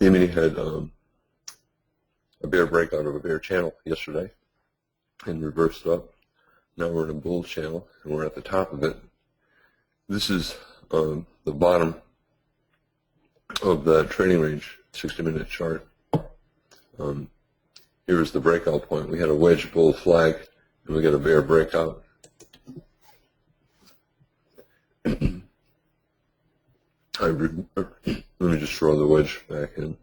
Amy had a bear breakout of a bear channel yesterday and reversed up. Now we're in a bull channel and we're at the top of it. This is the bottom of the trading range, 60-minute chart. Here's the breakout point. We had a wedge bull flag and we got a bear breakout. Let me just throw the wedge back in.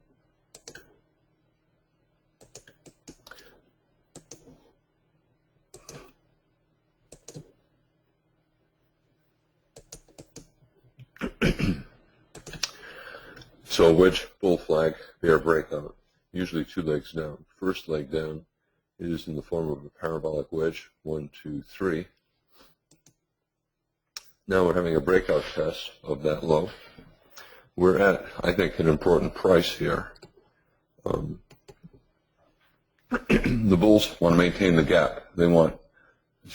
So wedge bull flag, bear breakout, usually 2 legs down. First leg down is in the form of a parabolic wedge, 1, 2, 3. Now we're having a breakout test of that low. We're at, I think, an important price here. The bulls want to maintain the gap. They want,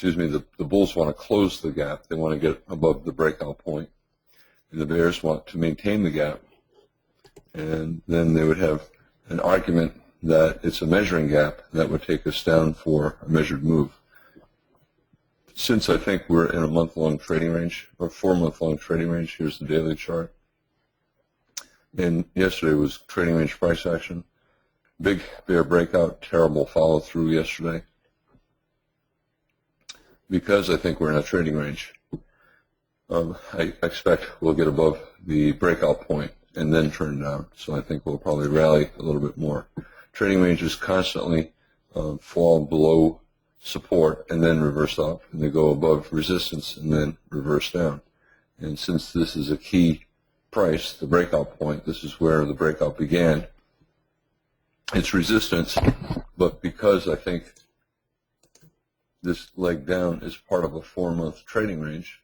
the bulls want to close the gap. They want to get above the breakout point. And the bears want to maintain the gap. And then they would have an argument that it's a measuring gap that would take us down for a measured move. Since I think we're in a month-long trading range, or 4-month-long trading range, here's the daily chart. And yesterday was trading range price action. Big bear breakout, terrible follow through yesterday. Because I think we're in a trading range, I expect we'll get above the breakout point and then turn down. So I think we'll probably rally a little bit more. Trading ranges constantly fall below support and then reverse up, and they go above resistance and then reverse down. And since this is a key price, the breakout point, this is where the breakout began. It's resistance, but because I think this leg down is part of a 4-month trading range,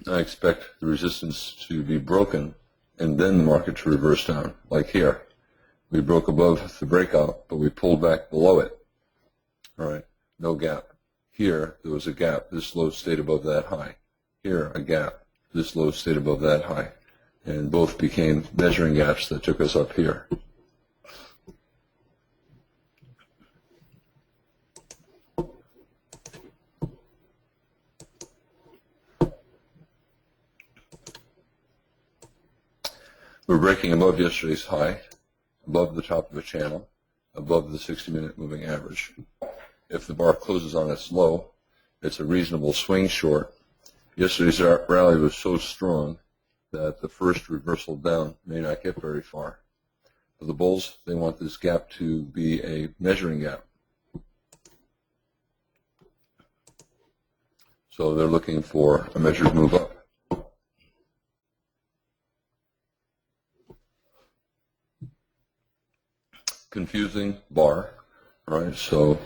I expect the resistance to be broken and then the market to reverse down, like here. We broke above the breakout, but we pulled back below it. All right, no gap. Here, there was a gap. This low stayed above that high. Here, a gap. This low stayed above that high. And both became measuring gaps that took us up here. We're breaking above yesterday's high, above the top of a channel, above the 60-minute moving average. If the bar closes on its low, it's a reasonable swing short. Yesterday's rally was so strong that the first reversal down may not get very far. For the bulls, they want this gap to be a measuring gap. So they're looking for a measured move up. Confusing bar, right? So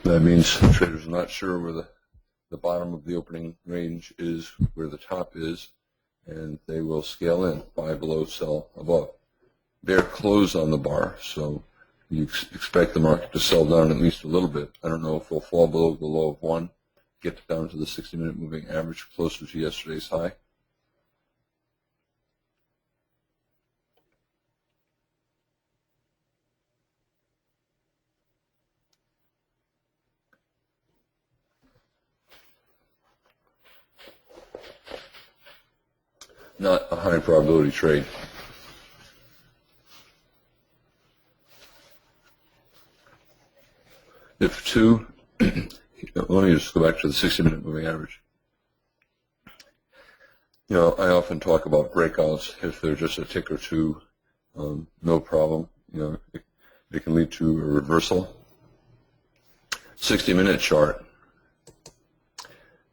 that means traders are not sure where the bottom of the opening range is, where the top is, and they will scale in, buy below, sell above. Bear close on the bar, so you expect the market to sell down at least a little bit. I don't know if we'll fall below the low of 1, get down to the 60-minute moving average closer to yesterday's high. Not a high probability trade. If two, let me just go back to the 60-minute moving average. You know, I often talk about breakouts. If they're just a tick or two, no problem. You know, it can lead to a reversal. 60-minute chart.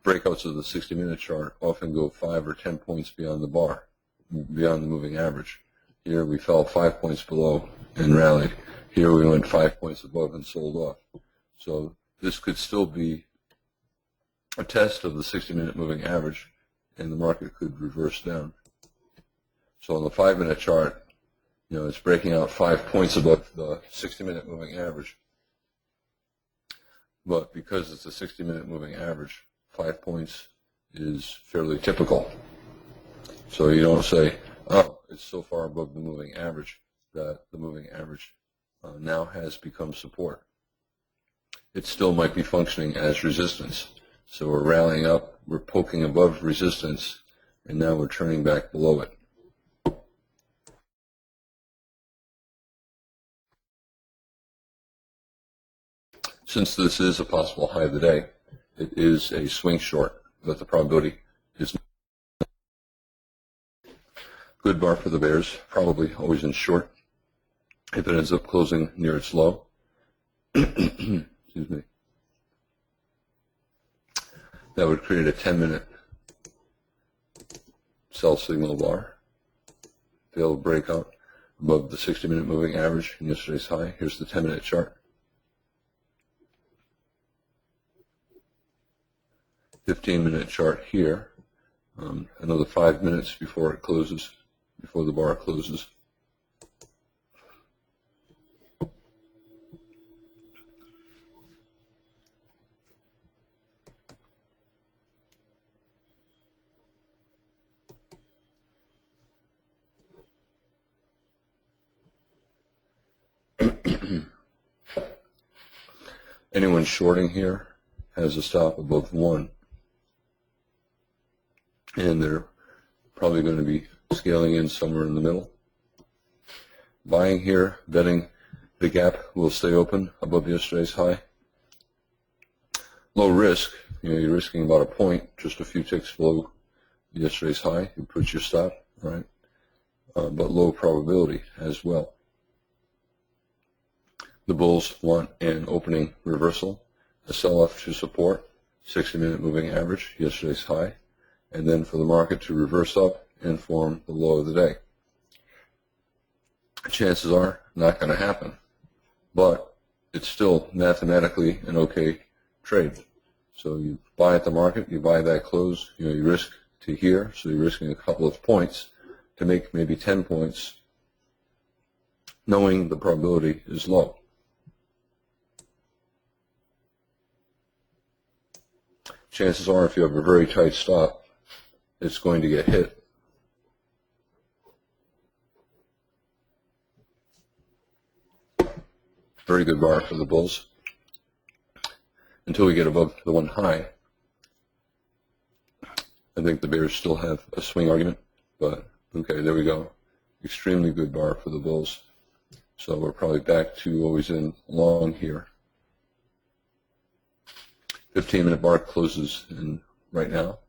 Breakouts of the 60-minute chart often go 5 or 10 points beyond the bar, beyond the moving average. Here we fell 5 points below and rallied. Here we went 5 points above and sold off. So this could still be a test of the 60-minute moving average, and the market could reverse down. So on the 5-minute chart, you know, it's breaking out 5 points above the 60-minute moving average. But because it's a 60-minute moving average, 5 points is fairly typical. So you don't say Oh, it's so far above the moving average that the moving average now has become support. It still might be functioning as resistance. So we're rallying up, we're poking above resistance, and now we're turning back below it. Since this is a possible high of the day, it is a swing short, but the probability is good bar for the bears, probably always in short. If it ends up closing near its low, excuse me, that would create a 10-minute sell signal bar. Fail to break out above the 60-minute moving average in yesterday's high. Here's the 10-minute chart. 15-minute chart here. Another 5 minutes before it closes, before the bar closes. Anyone shorting here has a stop above 1. And they're probably going to be scaling in somewhere in the middle. Buying here, betting the gap will stay open above yesterday's high. Low risk, you're risking about a point, just a few ticks below yesterday's high. You put your stop, right? But low probability as well. The bulls want an opening reversal, a sell-off to support, 60-minute moving average, yesterday's high, and then for the market to reverse up and form the low of the day. Chances are not going to happen, but it's still mathematically an okay trade. So you buy at the market, you buy that close, you risk to here, so you're risking a couple of points to make maybe 10 points, knowing the probability is low. Chances are, if you have a very tight stop, it's going to get hit. Very good bar for the bulls. Until we get above the one high, I think the bears still have a swing argument, but okay, there we go. Extremely good bar for the bulls. So we're probably back to always in long here. 15-minute bar closes in right now.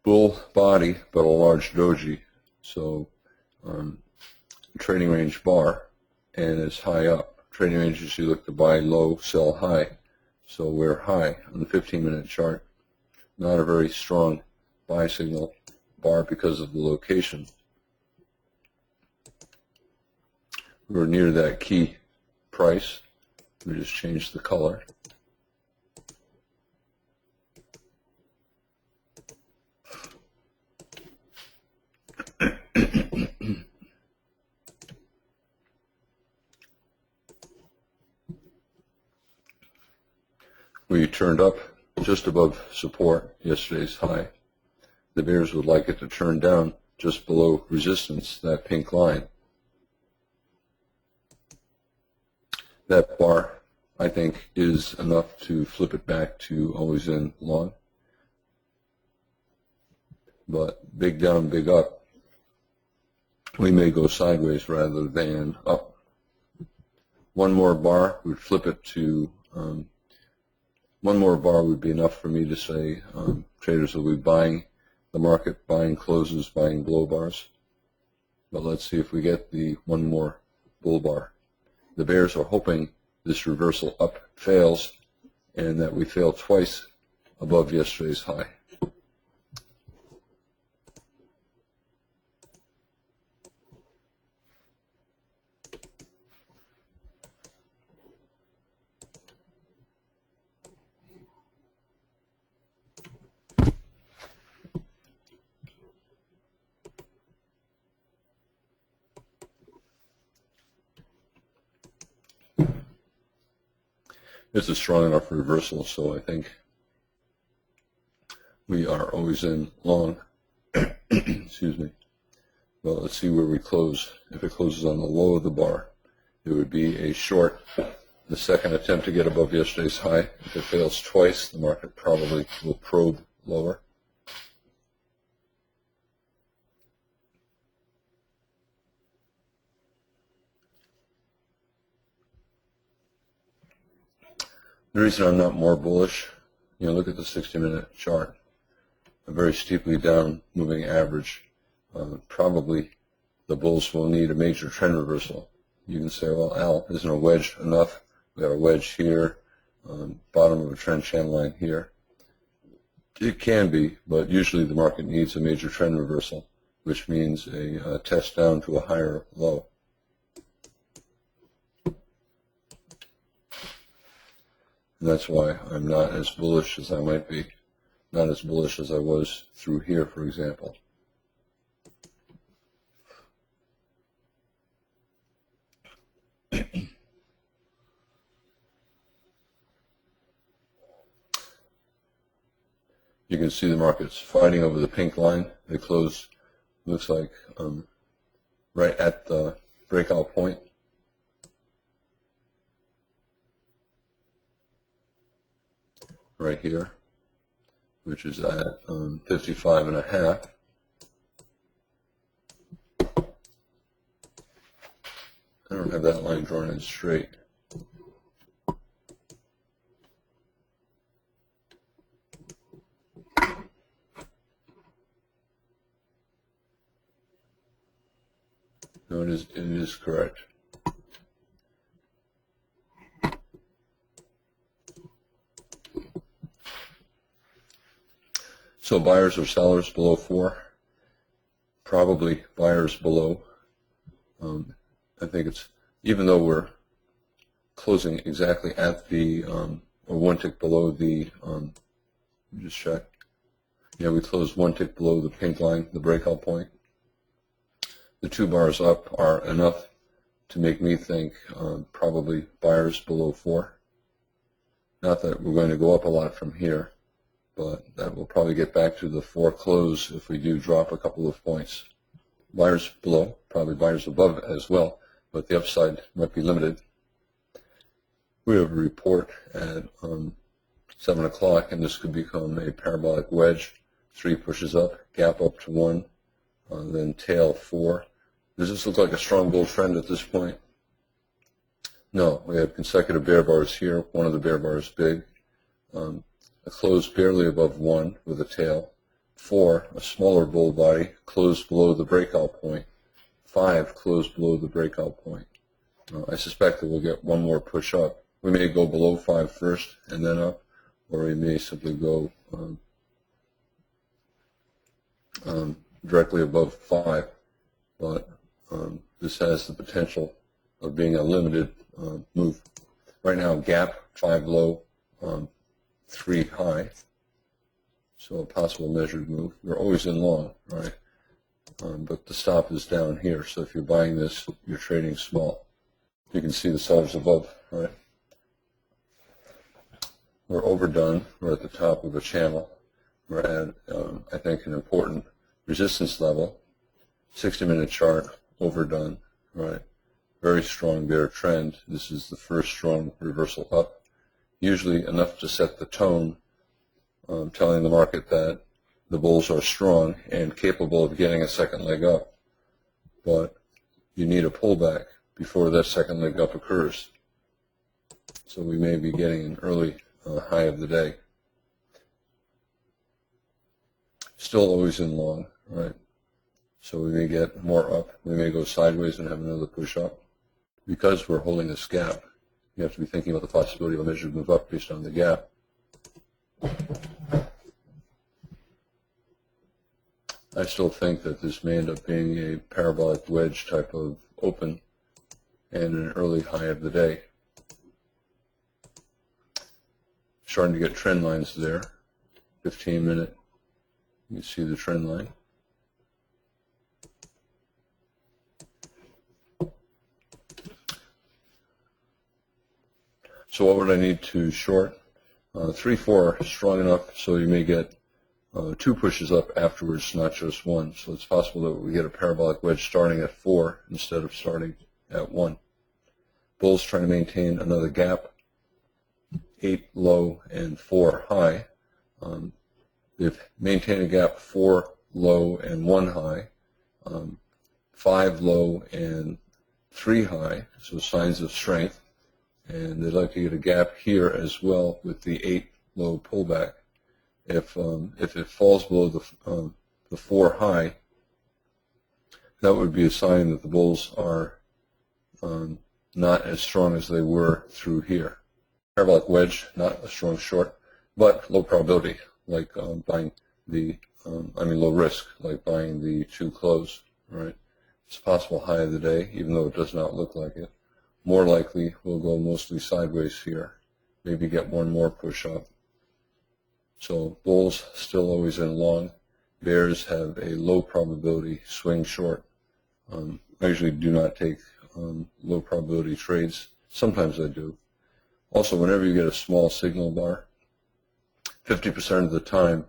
Bull body, but a large doji. So trading range bar, and it's high up. Trading ranges, you look to buy low, sell high. So we're high on the 15-minute chart. Not a very strong buy signal bar because of the location. We're near that key price. We just changed the color. We turned up just above support, yesterday's high. The bears would like it to turn down just below resistance, that pink line. That bar, I think, is enough to flip it back to always in long. But big down, big up, we may go sideways rather than up. One more bar would flip it to, one more bar would be enough for me to say traders will be buying the market, buying closes, buying blow bars. But let's see if we get the one more bull bar. The bears are hoping this reversal up fails and that we fail twice above yesterday's high. It's a strong enough reversal, so I think we are always in long. Excuse me. Well, let's see where we close. If it closes on the low of the bar, it would be a short. The second attempt to get above yesterday's high. If it fails twice, the market probably will probe lower. The reason I'm not more bullish, look at the 60-minute chart. A very steeply down moving average. Probably the bulls will need a major trend reversal. You can say, well, Al, isn't a wedge enough? We got a wedge here, bottom of a trend channel line here. It can be, but usually the market needs a major trend reversal, which means a test down to a higher low. And that's why I'm not as bullish as I might be, not as bullish as I was through here, for example. You can see the market's fighting over the pink line. They close, looks like, right at the breakout point. Right here, which is at 55.5. I don't have that line drawn in straight. No, it is correct. So buyers or sellers below 4? Probably buyers below. I think it's, even though we're closing exactly at the, or one tick below the, just check. Yeah, we closed one tick below the pink line, the breakout point. The 2 bars up are enough to make me think probably buyers below 4. Not that we're going to go up a lot from here, but that will probably get back to the 4 close if we do drop a couple of points. Buyers below, probably buyers above as well, but the upside might be limited. We have a report at 7 o'clock, and this could become a parabolic wedge. 3 pushes up, gap up to 1, then tail 4. Does this look like a strong bull trend at this point? No, we have consecutive bear bars here. One of the bear bars big. A close barely above 1 with a tail. 4, a smaller bull body, closed below the breakout point. 5, closed below the breakout point. I suspect that we'll get one more push up. We may go below 5 first and then up, or we may simply go directly above 5. But this has the potential of being a limited move. Right now, gap, 5 low, 3 high. So a possible measured move. We're always in long, right? But the stop is down here. So if you're buying this, you're trading small. You can see the sellers above, right? We're overdone. We're at the top of a channel. We're at, I think, an important resistance level. 60-minute chart, overdone, right? Very strong bear trend. This is the first strong reversal up. Usually enough to set the tone, telling the market that the bulls are strong and capable of getting a second leg up. But you need a pullback before that second leg up occurs. So we may be getting an early high of the day. Still always in long, right? So we may get more up. We may go sideways and have another push up. Because we're holding this gap, you have to be thinking about the possibility of a measured move up based on the gap. I still think that this may end up being a parabolic wedge type of open and an early high of the day. Starting to get trend lines there. 15-minute, you can see the trend line. So what would I need to short? 3-4 strong enough so you may get two pushes up afterwards, not just one. So it's possible that we get a parabolic wedge starting at 4 instead of starting at 1. Bulls trying to maintain another gap, 8 low and 4 high. They've maintained a gap 4 low and 1 high, 5 low and 3 high, so signs of strength. And they'd like to get a gap here as well with the 8 low pullback. If it falls below the 4 high, that would be a sign that the bulls are not as strong as they were through here. Parabolic wedge, not a strong short, but low probability, like buying the, low risk, like buying the 2 close, right? It's a possible high of the day, even though it does not look like it. More likely, we'll go mostly sideways here, maybe get one more push up. So bulls still always in long. Bears have a low probability swing short. I usually do not take low probability trades. Sometimes I do. Also, whenever you get a small signal bar, 50% of the time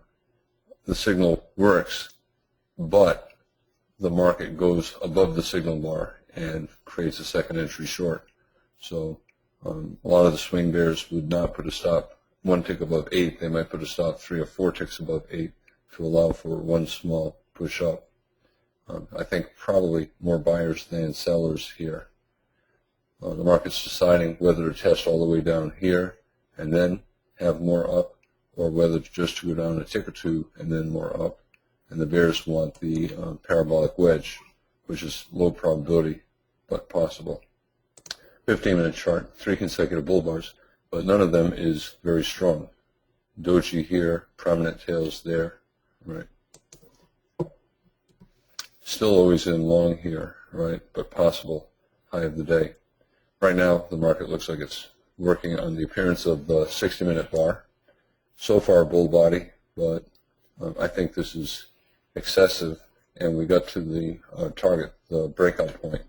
the signal works, but the market goes above the signal bar and creates a second entry short. So a lot of the swing bears would not put a stop 1 tick above 8. They might put a stop 3 or 4 ticks above 8 to allow for one small push up. I think probably more buyers than sellers here. The market's deciding whether to test all the way down here and then have more up, or whether just to go down a tick or two and then more up. And the bears want the parabolic wedge, which is low probability but possible. 15-minute chart, 3 consecutive bull bars, but none of them is very strong. Doji here, prominent tails there, right? Still always in long here, right? But possible high of the day. Right now, the market looks like it's working on the appearance of the 60-minute bar. So far, bull body, but I think this is excessive, and we got to the target, the breakout point.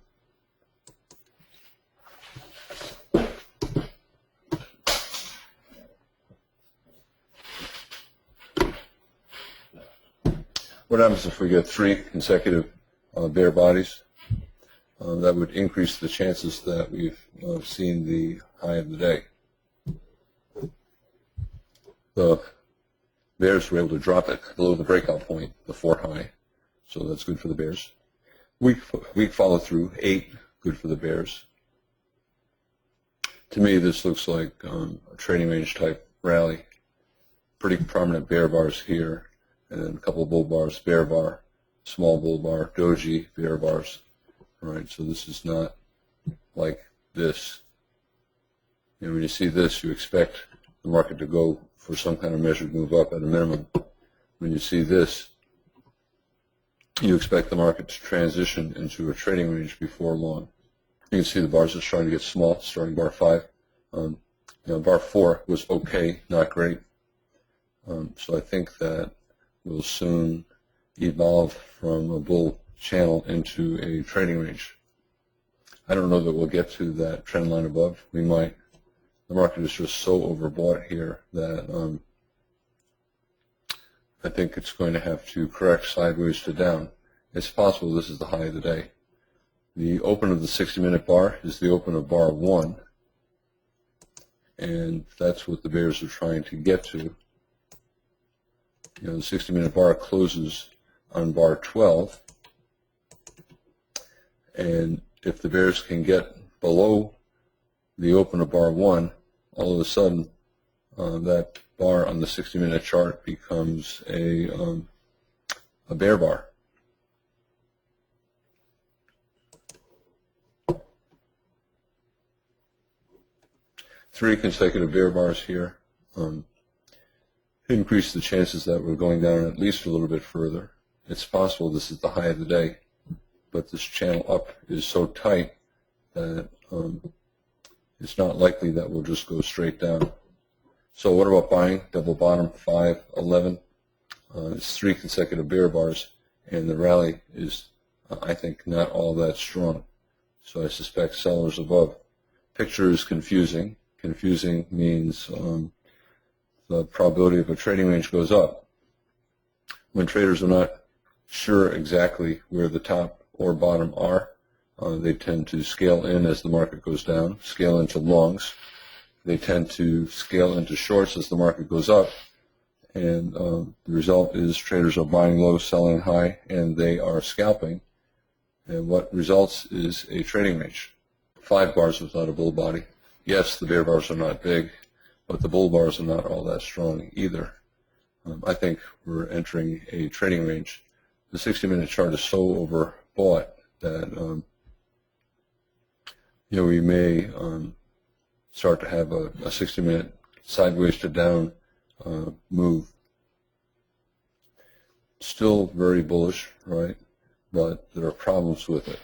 What happens if we get 3 consecutive bear bodies? That would increase the chances that we've seen the high of the day. The bears were able to drop it below the breakout point, the 4 high, so that's good for the bears. Weak follow through, 8, good for the bears. To me, this looks like a trading range type rally. Pretty prominent bear bars here, and then a couple of bull bars, bear bar, small bull bar, doji, bear bars. Right, so this is not like this. And when you see this, you expect the market to go for some kind of measured move up at a minimum. When you see this, you expect the market to transition into a trading range before long. You can see the bars are starting to get small, starting bar 5. Bar 4 was okay, not great. So I think that we'll soon evolve from a bull channel into a trading range. I don't know that we'll get to that trend line above. We might. The market is just so overbought here that I think it's going to have to correct sideways to down. It's possible this is the high of the day. The open of the 60-minute bar is the open of bar 1, and that's what the bears are trying to get to. The 60-minute bar closes on bar 12, and if the bears can get below the open of bar 1, all of a sudden that bar on the 60-minute chart becomes a bear bar. Three consecutive bear bars here increase the chances that we're going down at least a little bit further. It's possible this is the high of the day, but this channel up is so tight that it's not likely that we'll just go straight down. So what about buying? Double bottom, 5, 11. It's 3 consecutive bear bars, and the rally is, I think, not all that strong. So I suspect sellers above. Picture is confusing. Confusing means the probability of a trading range goes up. when traders are not sure exactly where the top or bottom are, they tend to scale in as the market goes down, scale into longs. They tend to scale into shorts as the market goes up, and the result is traders are buying low, selling high, and they are scalping, and what results is a trading range. 5 bars without a bull body. Yes, the bear bars are not big, but the bull bars are not all that strong either. I think we're entering a trading range. The 60-minute chart is so overbought that we may start to have a 60-minute sideways to down move. Still very bullish, right? But there are problems with it.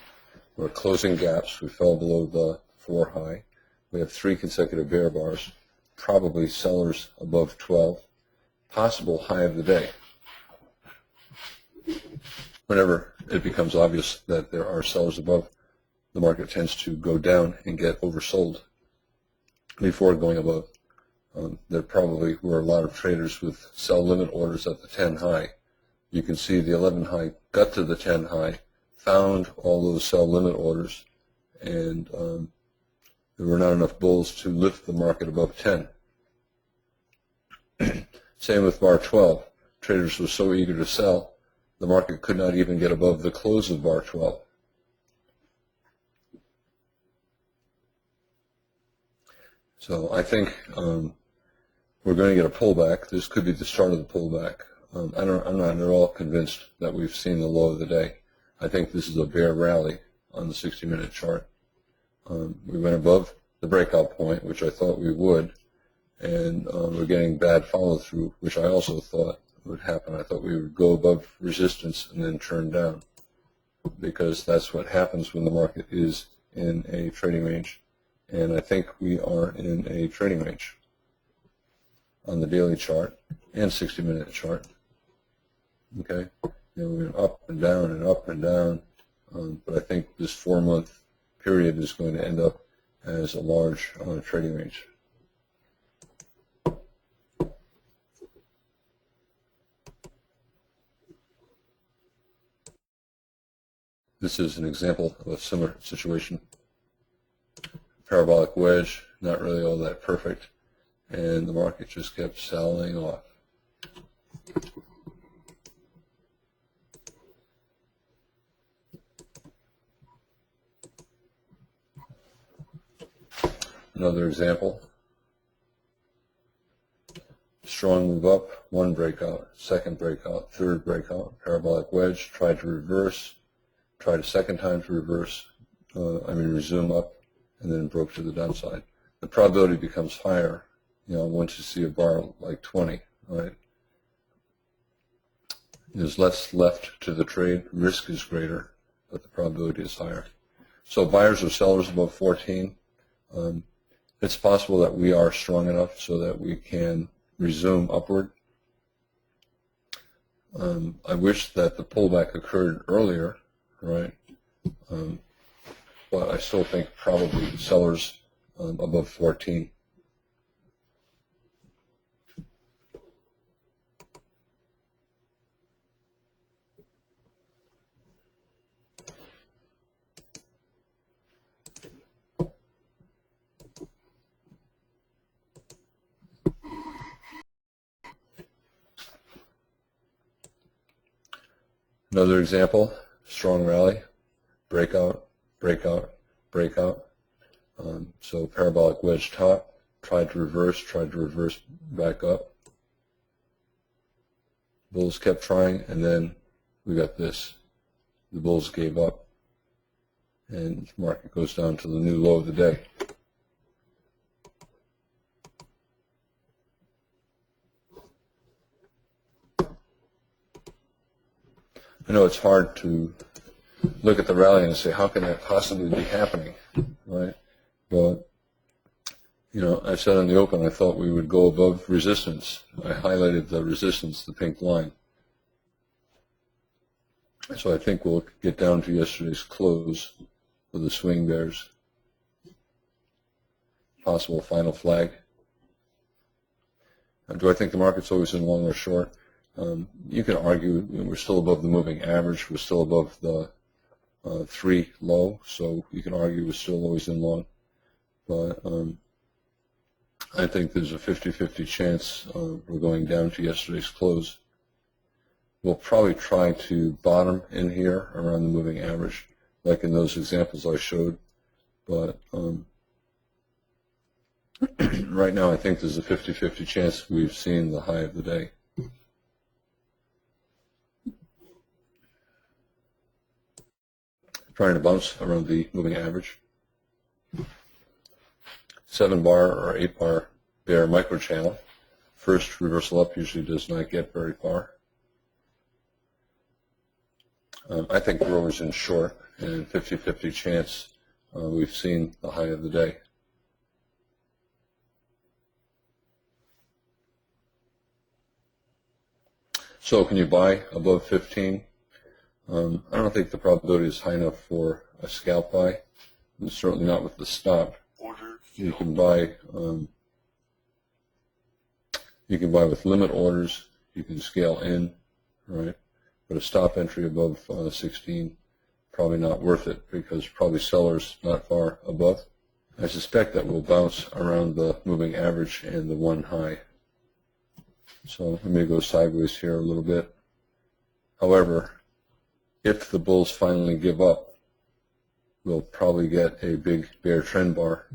We're closing gaps. We fell below the 4 high. We have 3 consecutive bear bars, probably sellers above 12, possible high of the day. Whenever it becomes obvious that there are sellers above, the market tends to go down and get oversold before going above. There probably were a lot of traders with sell limit orders at the 10 high. You can see the 11 high got to the 10 high, found all those sell limit orders, and there were not enough bulls to lift the market above 10. Same with bar 12. Traders were so eager to sell, the market could not even get above the close of bar 12. So I think we're going to get a pullback. This could be the start of the pullback. I'm not at all convinced that we've seen the low of the day. I think this is a bear rally on the 60-minute chart. We went above the breakout point, which I thought we would, and we're getting bad follow-through, which I also thought would happen. I thought we would go above resistance and then turn down, because that's what happens when the market is in a trading range. And I think we are in a trading range on the daily chart and 60-minute chart. Okay, we went up and down and up and down, but I think this 4-month period is going to end up as a large trading range. This is an example of a similar situation. Parabolic wedge, not really all that perfect, and the market just kept selling off. Another example. Strong move up, 1 breakout, 2nd breakout, 3rd breakout, parabolic wedge, tried to reverse, tried a 2nd time to reverse, resume up, and then broke to the downside. The probability becomes higher, once you see a bar like 20, right? There's less left to the trade, risk is greater, but the probability is higher. So buyers or sellers above 14, it's possible that we are strong enough so that we can resume upward. I wish that the pullback occurred earlier, right? But I still think probably sellers above 14. Another example, strong rally, breakout, breakout, breakout. So parabolic wedge top, tried to reverse back up. Bulls kept trying, and then we got this. The bulls gave up, and the market goes down to the new low of the day. I know it's hard to look at the rally and say, how can that possibly be happening, right? But, I said in the open I thought we would go above resistance. I highlighted the resistance, the pink line. So I think we'll get down to yesterday's close for the swing bears. Possible final flag. Do I think the market's always in long or short? You can argue we're still above the moving average. We're still above the 3 low, so you can argue we're still always in long. But I think there's a 50-50 chance we're going down to yesterday's close. We'll probably try to bottom in here around the moving average, like in those examples I showed. But right now I think there's a 50-50 chance we've seen the high of the day. Trying to bounce around the moving average. 7-bar or 8-bar bear microchannel. First reversal up usually does not get very far. I think we're always in short, and 50-50 chance we've seen the high of the day. So can you buy above 15? I don't think the probability is high enough for a scalp buy. And certainly not with the stop. You can buy with limit orders. You can scale in, right? But a stop entry above 16, probably not worth it because probably sellers not far above. I suspect that will bounce around the moving average and the 1 high. So let me go sideways here a little bit. However, if the bulls finally give up, we'll probably get a big bear trend bar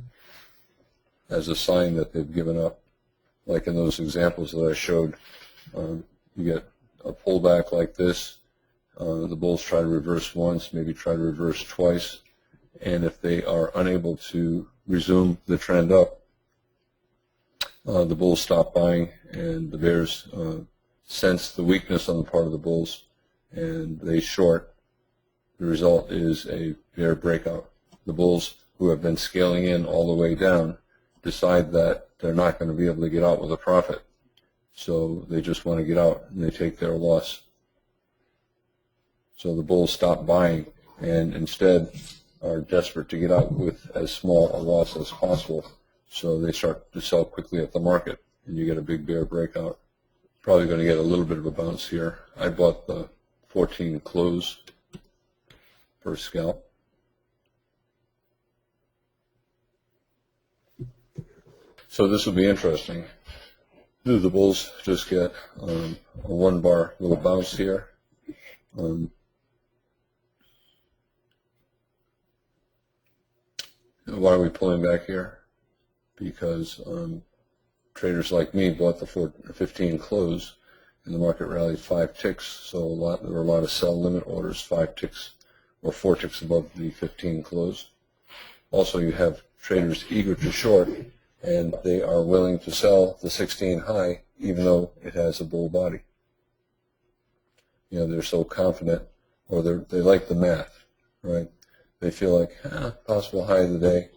as a sign that they've given up. Like in those examples that I showed, you get a pullback like this. The bulls try to reverse once, maybe try to reverse twice, and if they are unable to resume the trend up, the bulls stop buying, and the bears sense the weakness on the part of the bulls, and they short. The result is a bear breakout. The bulls, who have been scaling in all the way down, decide that they're not going to be able to get out with a profit. So they just want to get out, and they take their loss. So the bulls stop buying and instead are desperate to get out with as small a loss as possible. So they start to sell quickly at the market, and you get a big bear breakout. Probably going to get a little bit of a bounce here. I bought the 14 close per scalp. So this will be interesting. Do the bulls just get a 1-bar little bounce here? Why are we pulling back here? Because traders like me bought the 15 close, and the market rallied 5 ticks. So there were a lot of sell limit orders, 5 ticks or 4 ticks above the 15 close. Also, you have traders eager to short, and they are willing to sell the 16 high, even though it has a bull body. You know, they're so confident, or they like the math, right? They feel like, possible high of the day.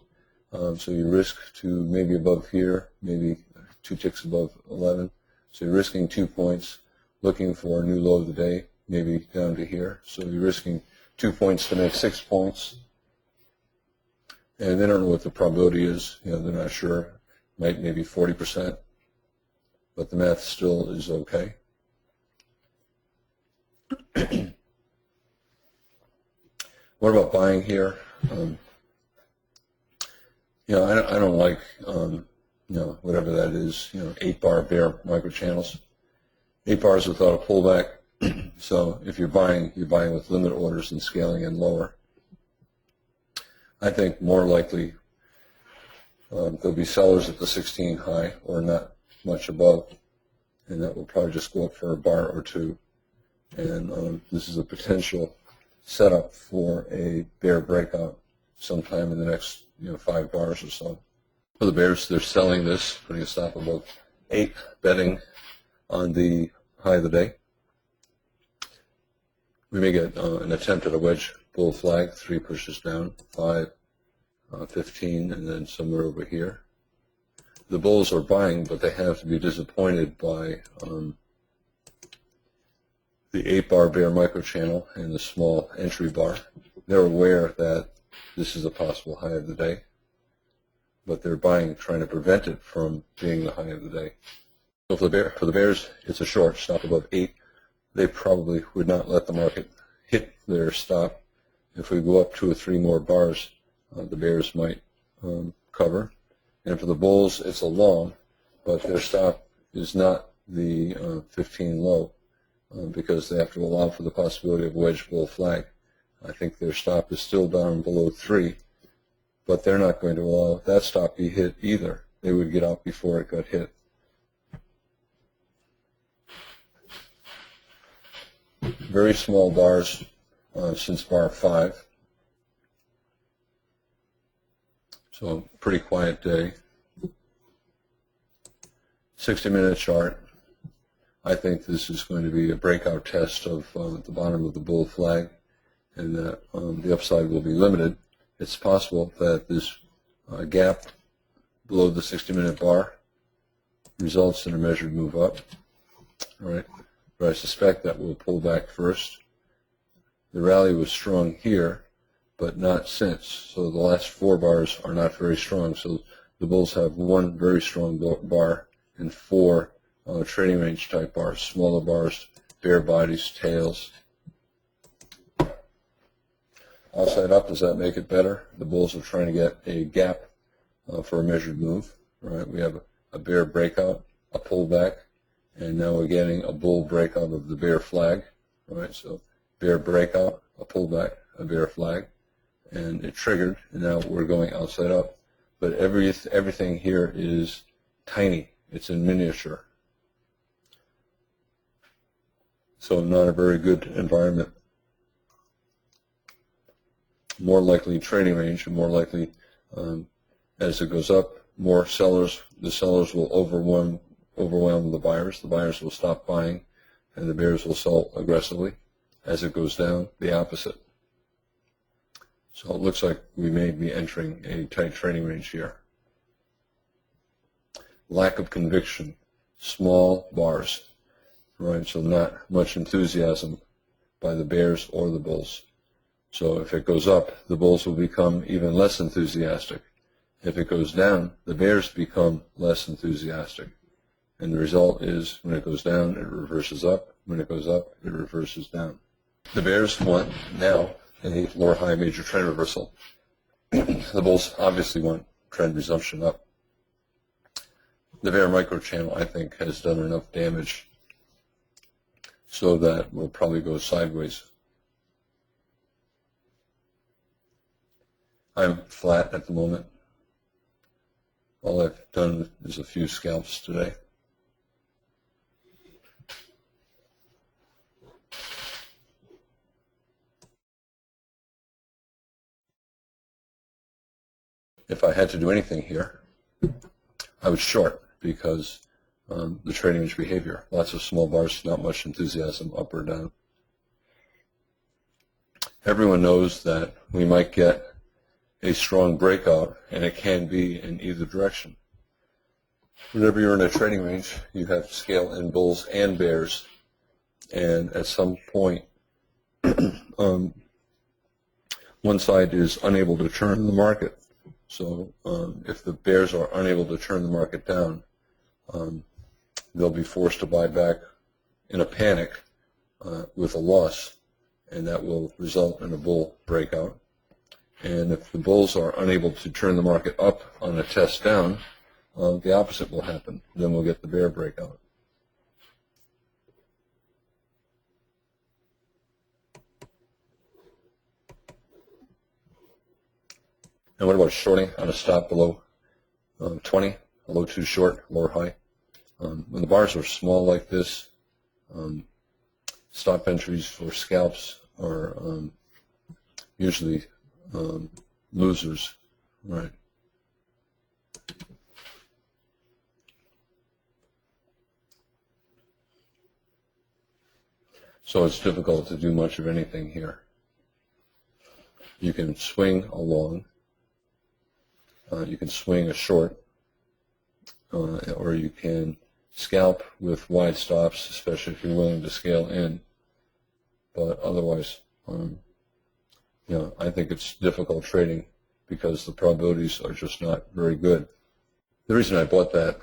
So you risk to maybe above here, maybe 2 ticks above 11. So you're risking 2 points, looking for a new low of the day, maybe down to here. So you're risking 2 points to make 6 points. And they don't know what the probability is. You know, they're not sure. Maybe 40%. But the math still is okay. What about buying here? You know, I don't like, you know, whatever that is, you know, 8-bar bear microchannels. 8 bars without a pullback. So if you're buying with limit orders and scaling in lower. I think more likely there'll be sellers at the 16 high or not much above, and that will probably just go up for a bar or two. And this is a potential setup for a bear breakout sometime in the next 5 bars or so. For the bears, they're selling this, putting a stop above 8, betting on the high of the day. We may get an attempt at a wedge bull flag, 3 pushes down, 5, 15, and then somewhere over here. The bulls are buying, but they have to be disappointed by the 8-bar bear microchannel and the small entry bar. They're aware that this is a possible high of the day, but they're buying, trying to prevent it from being the high of the day. So for the bears, it's a short stop above 8. They probably would not let the market hit their stop. If we go up 2 or 3 more bars, the bears might cover. And for the bulls, it's a long, but their stop is not the 15 low because they have to allow for the possibility of wedge bull flag. I think their stop is still down below 3, but they're not going to allow that stop be hit either. They would get out before it got hit. Very small bars since bar 5. So pretty quiet day. 60-minute chart. I think this is going to be a breakout test of the bottom of the bull flag, and that the upside will be limited. It's possible that this gap below the 60-minute bar results in a measured move up. All right, but I suspect that will pull back first. The rally was strong here, but not since. So the last 4 bars are not very strong. So the bulls have 1 very strong bar and 4 trading range type bars, smaller bars, bare bodies, tails. Outside up, does that make it better? The bulls are trying to get a gap for a measured move. Right? We have a bear breakout, a pullback, and now we're getting a bull breakout of the bear flag. Right? So bear breakout, a pullback, a bear flag, and it triggered, and now we're going outside up. But everything here is tiny. It's in miniature. So not a very good environment. More likely trading range, and more likely as it goes up, more sellers. The sellers will overwhelm the buyers. The buyers will stop buying, and the bears will sell aggressively. As it goes down, the opposite. So it looks like we may be entering a tight trading range here. Lack of conviction, small bars, right? So not much enthusiasm by the bears or the bulls. So if it goes up, the bulls will become even less enthusiastic. If it goes down, the bears become less enthusiastic. And the result is when it goes down, it reverses up. When it goes up, it reverses down. The bears want now a lower high major trend reversal. The bulls obviously want trend resumption up. The bear micro channel, I think, has done enough damage so that we'll probably go sideways. I'm flat at the moment. All I've done is a few scalps today. If I had to do anything here, I would short because the trading range behavior. Lots of small bars, not much enthusiasm up or down. Everyone knows that we might get a strong breakout, and it can be in either direction. Whenever you're in a trading range, you have to scale in bulls and bears, and at some point, one side is unable to turn the market. So if the bears are unable to turn the market down, they'll be forced to buy back in a panic with a loss, and that will result in a bull breakout. And if the bulls are unable to turn the market up on a test down, the opposite will happen. Then we'll get the bear breakout. And what about shorting on a stop below 20, a low too short, lower high? When the bars are small like this, stop entries for scalps are usually losers, right? So it's difficult to do much of anything here. You can swing a long, you can swing a short, or you can scalp with wide stops, especially if you're willing to scale in. But otherwise, I think it's difficult trading because the probabilities are just not very good. The reason I bought that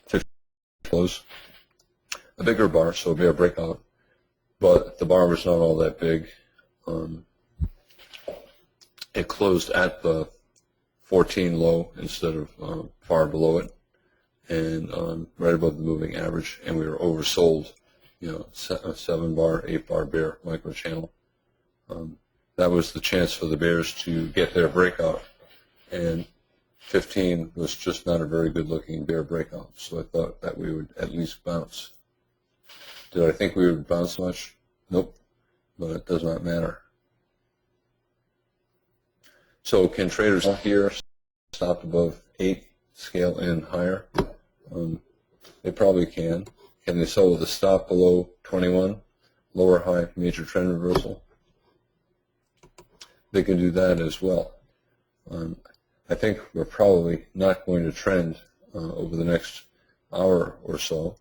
50 close. A bigger bar, so a bear breakout, but the bar was not all that big. It closed at the 14 low instead of far below it, and right above the moving average, and we were oversold, you know, a 7-bar, 8-bar bear micro channel. That was the chance for the bears to get their breakout, and 15 was just not a very good looking bear breakout, so I thought that we would at least bounce. Did I think we would bounce much? Nope, but it does not matter. So can traders here stop above 8, scale in higher? They probably can. Can they sell with a stop below 21, lower high major trend reversal? They can do that as well. I think we're probably not going to trend over the next hour or so,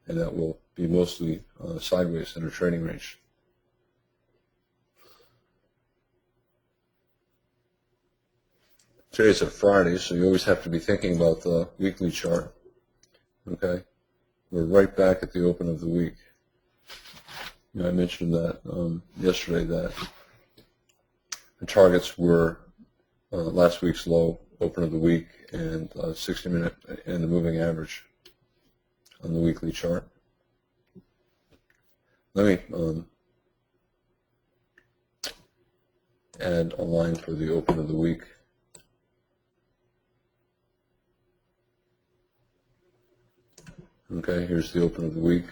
and that will be mostly sideways in our trading range. Today's a Friday, so you always have to be thinking about the weekly chart. Okay, we're right back at the open of the week. You know, I mentioned that yesterday, that the targets were last week's low, open of the week, and 60-minute and the moving average on the weekly chart. Let me add a line for the open of the week. Okay, here's the open of the week.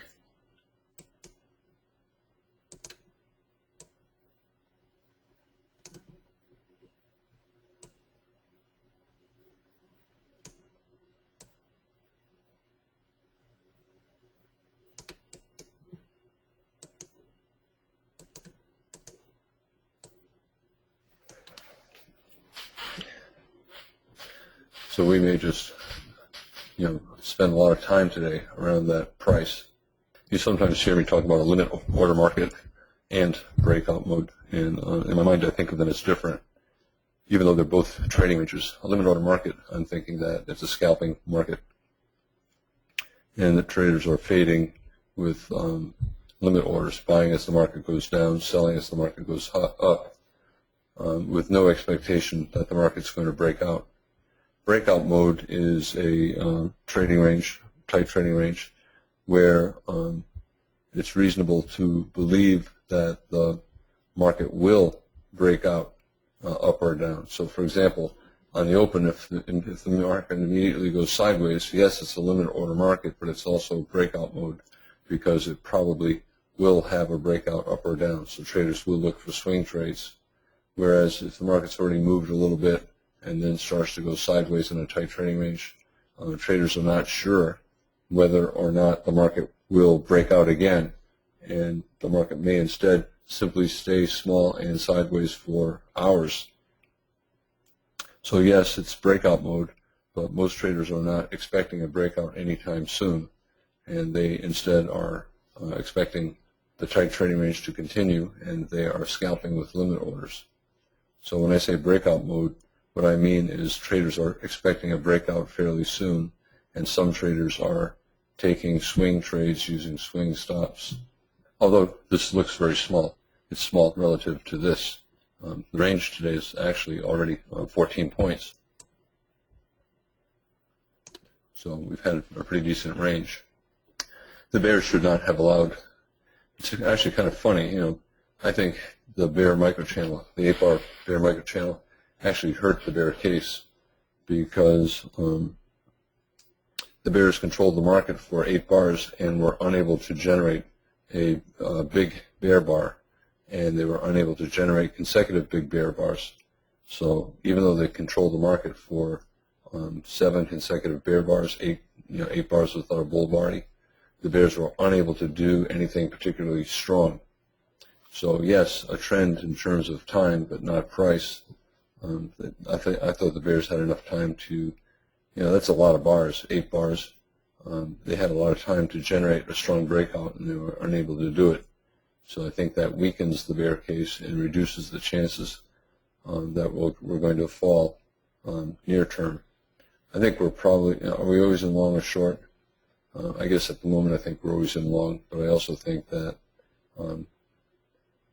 So we may just, you know, spend a lot of time today around that price. You sometimes hear me talk about a limit order market and breakout mode, and in my mind I think of them as different, even though they're both trading ranges. A limit order market, I'm thinking that it's a scalping market, and the traders are fading with limit orders, buying as the market goes down, selling as the market goes up, with no expectation that the market's going to break out. Breakout mode is a trading range, tight trading range, where it's reasonable to believe that the market will break out up or down. So, for example, on the open, if the market immediately goes sideways, yes, it's a limit order market, but it's also breakout mode because it probably will have a breakout up or down. So traders will look for swing trades. Whereas if the market's already moved a little bit and then starts to go sideways in a tight trading range, traders are not sure whether or not the market will break out again, and the market may instead simply stay small and sideways for hours. So yes, it's breakout mode, but most traders are not expecting a breakout anytime soon, and they instead are expecting the tight trading range to continue, and they are scalping with limit orders. So when I say breakout mode, what I mean is traders are expecting a breakout fairly soon, and some traders are taking swing trades using swing stops. Although this looks very small, it's small relative to this. The range today is actually already 14 points. So we've had a pretty decent range. The bears should not have allowed. It's actually kind of funny, you know. I think the bear microchannel, the 8-bar bear microchannel, actually hurt the bear case because the bears controlled the market for 8 bars and were unable to generate a big bear bar, and they were unable to generate consecutive big bear bars. So even though they controlled the market for 7 consecutive bear bars, 8 bars without a bull body, the bears were unable to do anything particularly strong. So yes, a trend in terms of time, but not price. I thought the bears had enough time to, you know, that's a lot of bars, 8 bars. They had a lot of time to generate a strong breakout, and they were unable to do it. So I think that weakens the bear case and reduces the chances that we're going to fall near term. I think we're probably, are we always in long or short? I guess at the moment I think we're always in long, but I also think that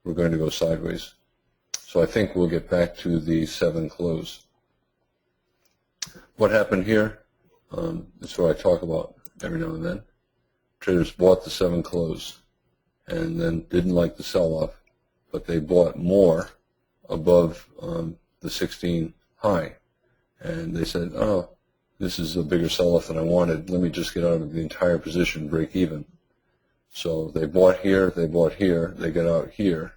we're going to go sideways. So I think we'll get back to the 7 close. What happened here is what I talk about every now and then. Traders bought the 7 close and then didn't like the sell-off, but they bought more above the 16 high. And they said, oh, this is a bigger sell-off than I wanted. Let me just get out of the entire position, break even. So they bought here, they bought here, they got out here,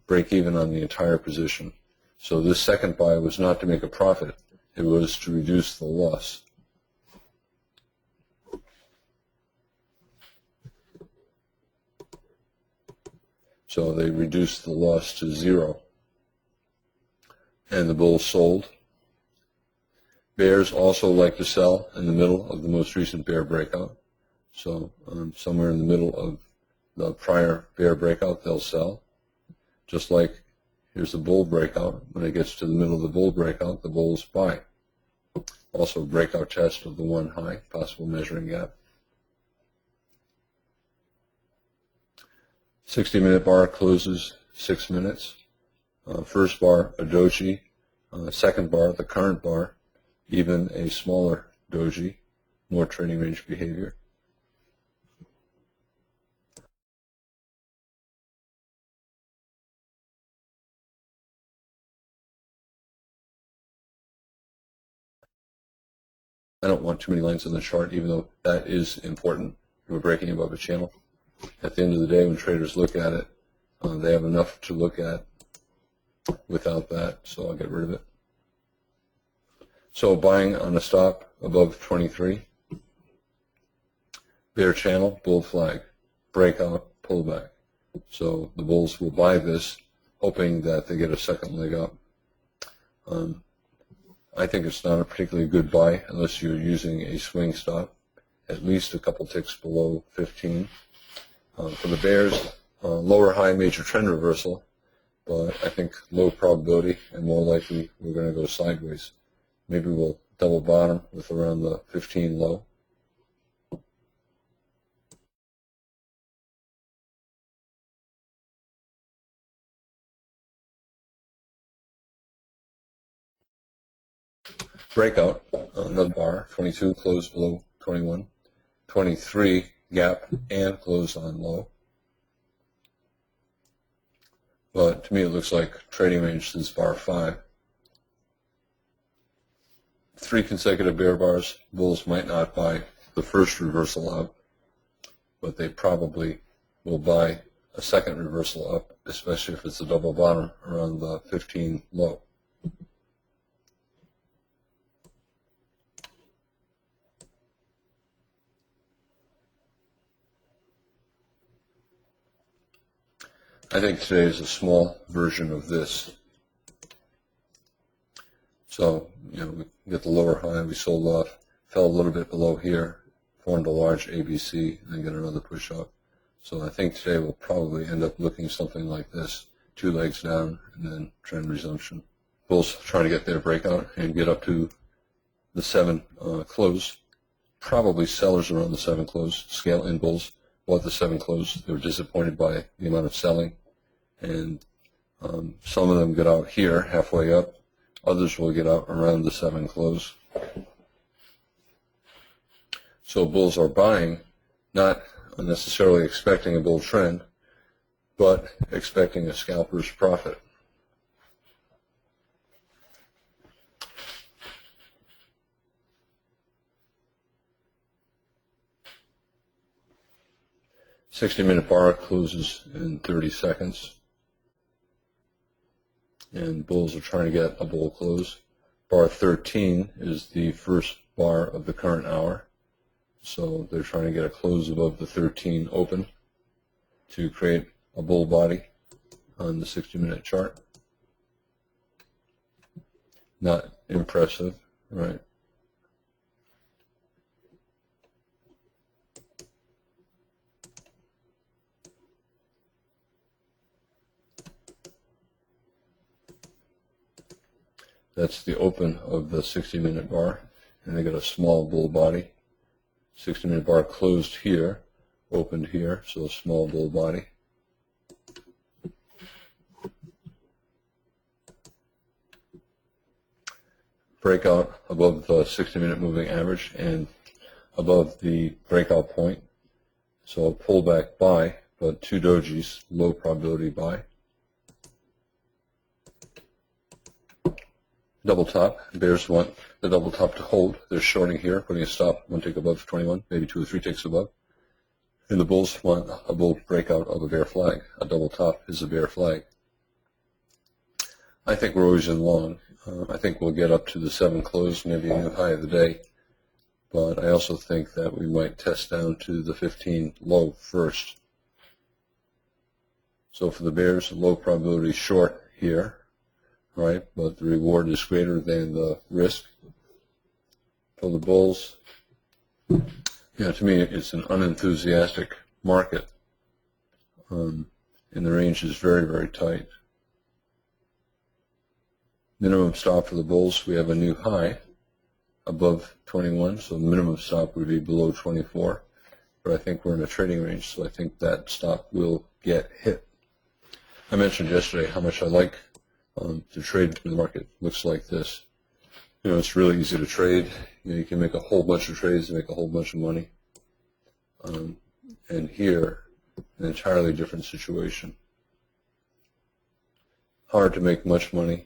break even on the entire position. So this second buy was not to make a profit. It was to reduce the loss. So they reduced the loss to 0. And the bulls sold. Bears also like to sell in the middle of the most recent bear breakout. So somewhere in the middle of the prior bear breakout, they'll sell. Just like here's the bull breakout. When it gets to the middle of the bull breakout, the bulls buy. Also breakout test of the 1 high, possible measuring gap. 60-minute bar closes 6 minutes. First bar, a doji. Second bar, the current bar, even a smaller doji, more trading range behavior. I don't want too many lines on the chart, even though that is important. We're breaking above a channel. At the end of the day, when traders look at it, they have enough to look at without that, so I'll get rid of it. So buying on a stop above 23. Bear channel, bull flag, breakout, pullback. So the bulls will buy this, hoping that they get a second leg up. I think it's not a particularly good buy unless you're using a swing stop, at least a couple ticks below 15. For the bears, lower high major trend reversal, but I think low probability and more likely we're going to go sideways. Maybe we'll double bottom with around the 15 low. Breakout, another bar, 22 closed below 21, 23 gap and closed on low. But to me it looks like trading range since bar 5. 3 consecutive bear bars, bulls might not buy the first reversal up, but they probably will buy a second reversal up, especially if it's a double bottom around the 15 low. I think today is a small version of this. So, we get the lower high, we sold off, fell a little bit below here, formed a large ABC, and then get another push up. So I think today we'll probably end up looking something like this, 2 legs down, and then trend resumption. Bulls trying to get their breakout and get up to the 7 close. Probably sellers around the 7 close. Scale in bulls bought the 7 close. They were disappointed by the amount of selling, and some of them get out here halfway up. Others will get out around the 7 close. So bulls are buying, not necessarily expecting a bull trend, but expecting a scalper's profit. $60-minute bar closes in 30 seconds. And bulls are trying to get a bull close. Bar 13 is the first bar of the current hour. So they're trying to get a close above the 13 open to create a bull body on the 60-minute chart. Not impressive, right? That's the open of the 60-minute bar, and they got a small bull body. 60-minute bar closed here, opened here, so a small bull body. Breakout above the 60-minute moving average and above the breakout point. So a pullback buy, but two dojis, low probability buy. Double top. Bears want the double top to hold. They're shorting here, putting a stop, one tick above 21, maybe 2 or 3 ticks above. And the bulls want a bull breakout of a bear flag. A double top is a bear flag. I think we're always in long. I think we'll get up to the 7 close, maybe a new high of the day. But I also think that we might test down to the 15 low first. So for the bears, low probability short here, right? But the reward is greater than the risk. For the bulls, to me, it's an unenthusiastic market. And the range is very, very tight. Minimum stop for the bulls, we have a new high above 21, so the minimum stop would be below 24. But I think we're in a trading range, so I think that stop will get hit. I mentioned yesterday how much I like to trade when the market looks like this. It's really easy to trade. You can make a whole bunch of trades and make a whole bunch of money. And here, an entirely different situation. Hard to make much money.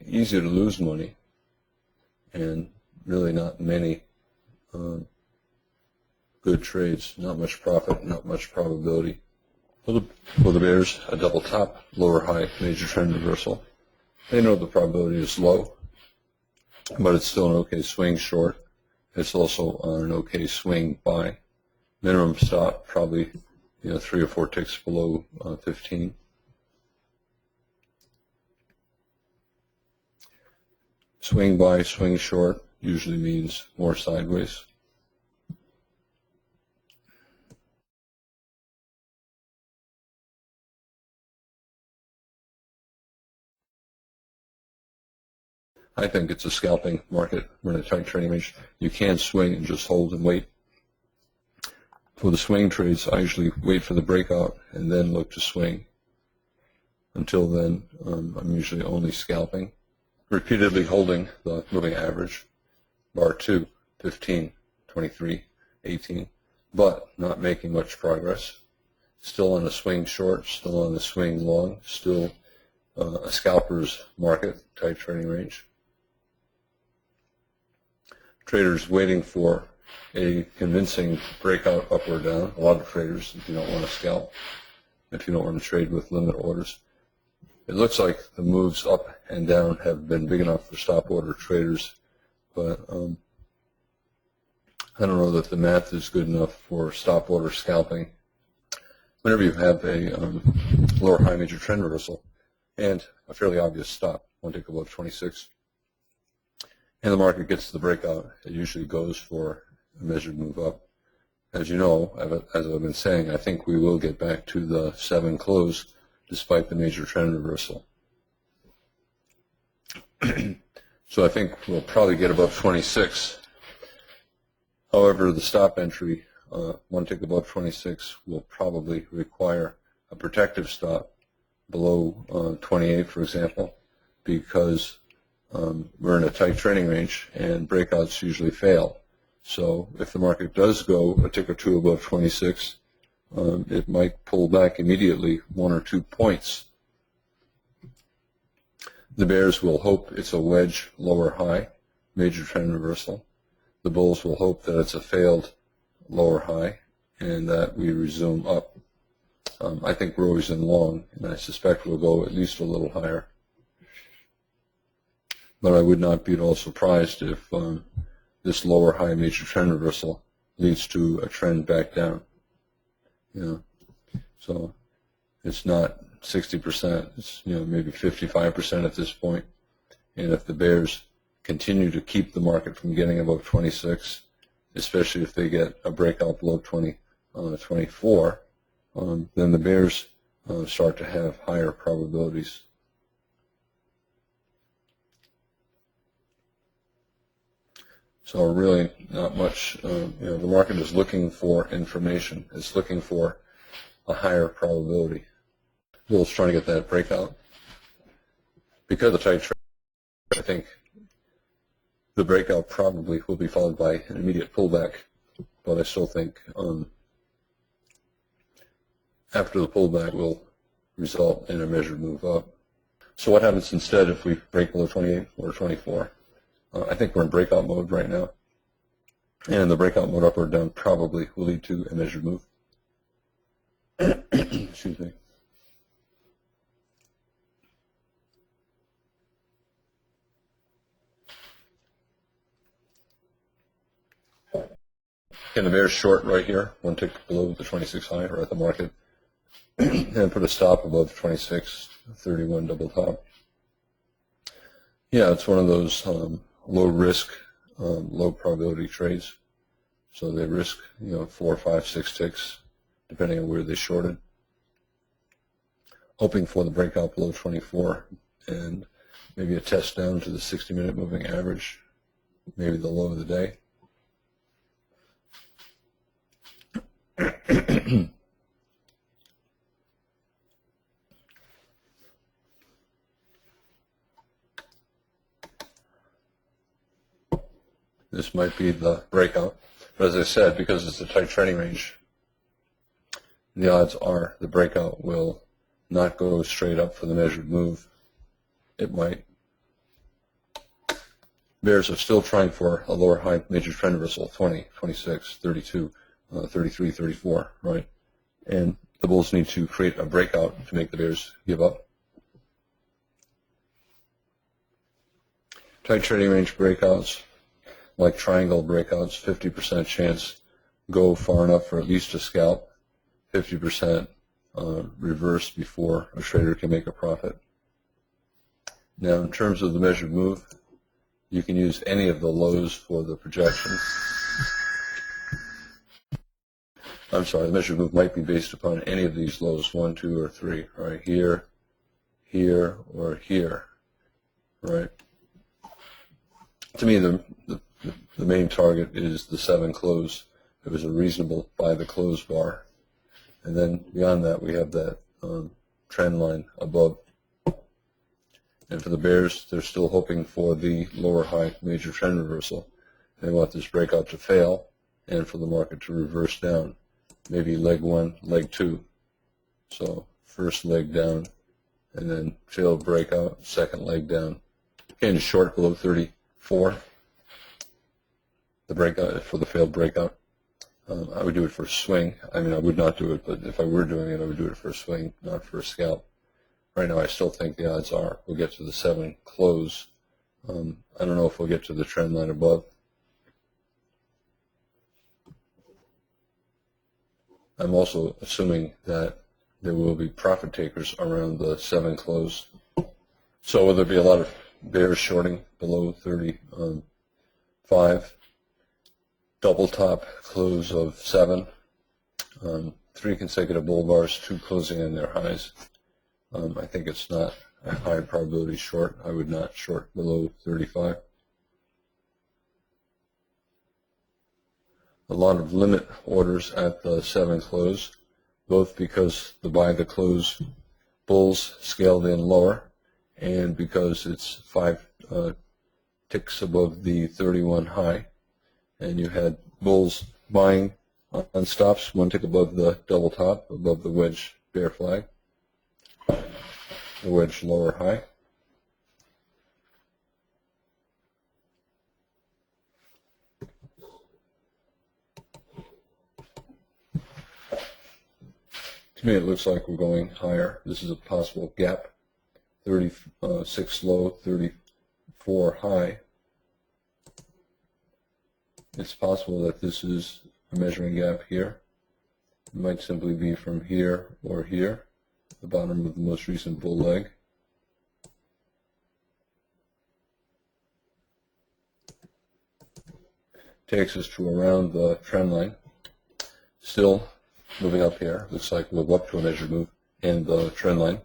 Easy to lose money, and really not many good trades, not much profit, not much probability. For the bears, a double top, lower high, major trend reversal. They know the probability is low, but it's still an okay swing short. It's also an okay swing buy. Minimum stop, probably 3 or 4 ticks below 15. Swing buy, swing short usually means more sideways. I think it's a scalping market. We're in a tight trading range. You can't swing and just hold and wait. For the swing trades, I usually wait for the breakout and then look to swing. Until then, I'm usually only scalping. Repeatedly holding the moving average, bar 2, 15, 23, 18, but not making much progress. Still on a swing short, still on a swing long, still a scalper's market, tight trading range. Traders waiting for a convincing breakout up or down. A lot of traders, if you don't want to scalp, if you don't want to trade with limit orders. It looks like the moves up and down have been big enough for stop order traders, but I don't know that the math is good enough for stop order scalping. Whenever you have a lower high major trend reversal and a fairly obvious stop, one tick above 26, and the market gets to the breakout, it usually goes for a measured move up. As you know, as I've been saying, I think we will get back to the 7 close despite the major trend reversal. So I think we'll probably get above 26. However, the stop entry, one tick above 26, will probably require a protective stop below 28, for example, because we're in a tight trading range and breakouts usually fail. So if the market does go a tick or two above 26, it might pull back immediately 1 or 2 points. The bears will hope it's a wedge lower high, major trend reversal. The bulls will hope that it's a failed lower high and that we resume up. I think we're always in long, and I suspect we'll go at least a little higher. But I would not be at all surprised if this lower high major trend reversal leads to a trend back down. So it's not 60%, it's maybe 55% at this point. And if the bears continue to keep the market from getting above 26, especially if they get a breakout below 24, then the bears start to have higher probabilities. So really not much, the market is looking for information. It's looking for a higher probability. Bill's trying to get that breakout. Because of tight trade, I think the breakout probably will be followed by an immediate pullback, but I still think after the pullback will result in a measured move up. So what happens instead if we break below 28 or 24? I think we're in breakout mode right now, and the breakout mode up or down probably will lead to a measured move. Excuse me. Can the bears short right here, one tick below the 26 high or at the market, and put a stop above 26.31 double top? Yeah, it's one of those low risk, low probability trades. So they risk 4, 5, 6 ticks, depending on where they shorted, hoping for the breakout below 24 and maybe a test down to the 60-minute moving average, maybe the low of the day. This might be the breakout, but as I said, because it's a tight trading range, the odds are the breakout will not go straight up for the measured move. It might. Bears are still trying for a lower high major trend reversal, 20, 26, 32, 33, 34, right? And the bulls need to create a breakout to make the bears give up. Tight trading range breakouts, like triangle breakouts, 50% chance go far enough for at least a scalp, 50% reverse before a trader can make a profit. Now, in terms of the measured move, you can use any of the lows for the projection. I'm sorry, the measured move might be based upon any of these lows, 1, 2, or 3, right? Here, here, or here, right? To me, the main target is the 7 close. It was a reasonable by the close bar. And then beyond that, we have that trend line above. And for the bears, they're still hoping for the lower high major trend reversal. They want this breakout to fail and for the market to reverse down. Maybe leg 1, leg 2. So first leg down, and then failed breakout, second leg down. Again, short below 34. The breakout for the failed breakout. I would do it for a swing. I mean, I would not do it, but if I were doing it, I would do it for a swing, not for a scalp. Right now, I still think the odds are we'll get to the 7 close. I don't know if we'll get to the trend line above. I'm also assuming that there will be profit takers around the 7 close. So will there be a lot of bears shorting below 35? Double top close of 7. 3 consecutive bull bars, 2 closing in their highs. I think it's not a high probability short. I would not short below 35. A lot of limit orders at the 7 close, both because the buy the close bulls scaled in lower and because it's 5 ticks above the 31 high, and you had bulls buying on stops 1 tick above the double top, above the wedge bear flag, the wedge lower high. To me, it looks like we're going higher. This is a possible gap, 36 low, 34 high. It's possible that this is a measuring gap here. It might simply be from here or here, the bottom of the most recent bull leg. Takes us to around the trend line. Still moving up here. Looks like we'll go up to a measured move and the trend line.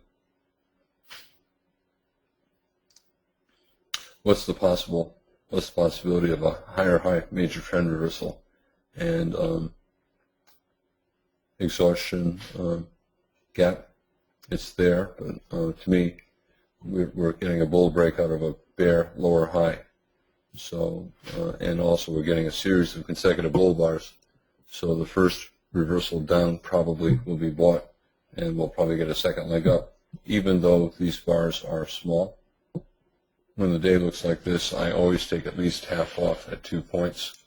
What's the possible what's the possibility of a higher high major trend reversal? And exhaustion gap, it's there, but to me, we're getting a bull breakout of a bear lower high. So, and also we're getting a series of consecutive bull bars. So the first reversal down probably will be bought, and we'll probably get a second leg up, even though these bars are small. When the day looks like this, I always take at least half off at 2 points,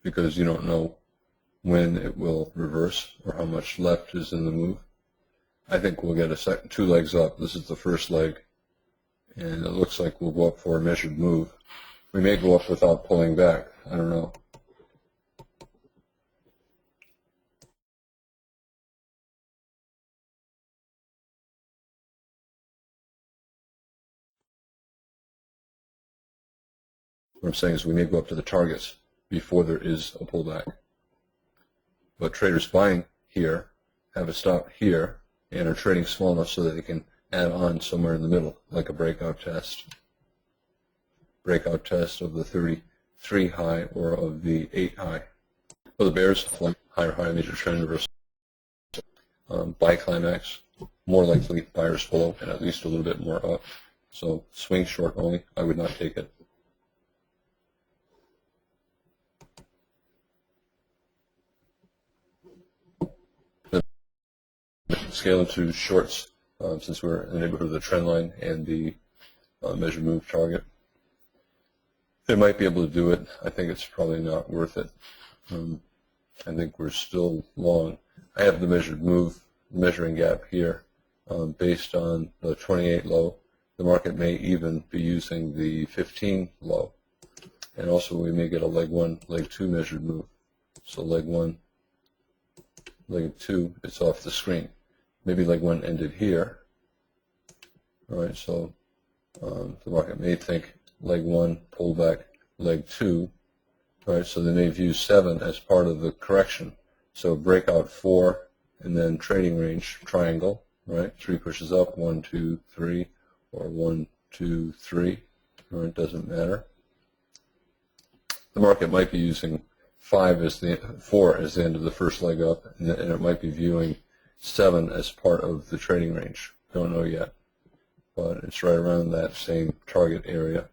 because you don't know when it will reverse or how much left is in the move. I think we'll get a second, 2 legs up. This is the first leg, and it looks like we'll go up for a measured move. We may go up without pulling back. I don't know. What I'm saying is we may go up to the targets before there is a pullback. But traders buying here have a stop here and are trading small enough so that they can add on somewhere in the middle, like a breakout test. Breakout test of the 33 high or of the 8 high. For the bears, higher high major trend reversal. Buy climax, more likely buyers below and at least a little bit more up. So swing short only, I would not take it. Scale into shorts since we're in the neighborhood of the trend line and the measured move target. They might be able to do it. I think it's probably not worth it. I think we're still long. I have the measured move, measuring gap here based on the 28 low. The market may even be using the 15 low. And also we may get a leg 1, leg 2 measured move. So leg 1, leg 2, it's off the screen. Maybe leg 1 ended here. All right, so the market may think leg 1, pull back, leg 2. All right, so they may view 7 as part of the correction. So breakout 4, and then trading range triangle. Right, 3 pushes up, 1, 2, 3, or 1, 2, 3. All right, doesn't matter. The market might be using 4 as the end of the first leg up, and it might be viewing 7 as part of the trading range. Don't know yet, but it's right around that same target area.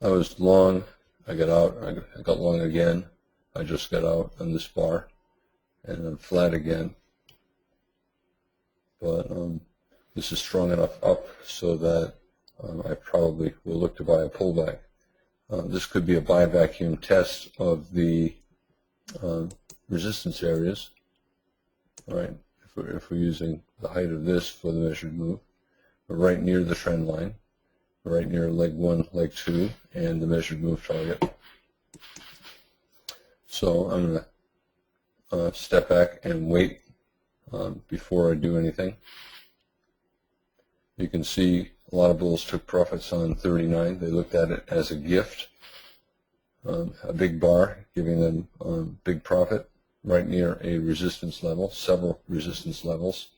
I was long, I got out, I got long again. I just got out on this bar, and then flat again. But this is strong enough up so that I probably will look to buy a pullback. This could be a buy vacuum test of the resistance areas. All right, if we're using the height of this for the measured move, we're right near the trend line, right near leg 1, leg 2, and the measured move target. So I'm going to step back and wait before I do anything. You can see a lot of bulls took profits on 39. They looked at it as a gift, a big bar giving them big profit right near a resistance level, several resistance levels.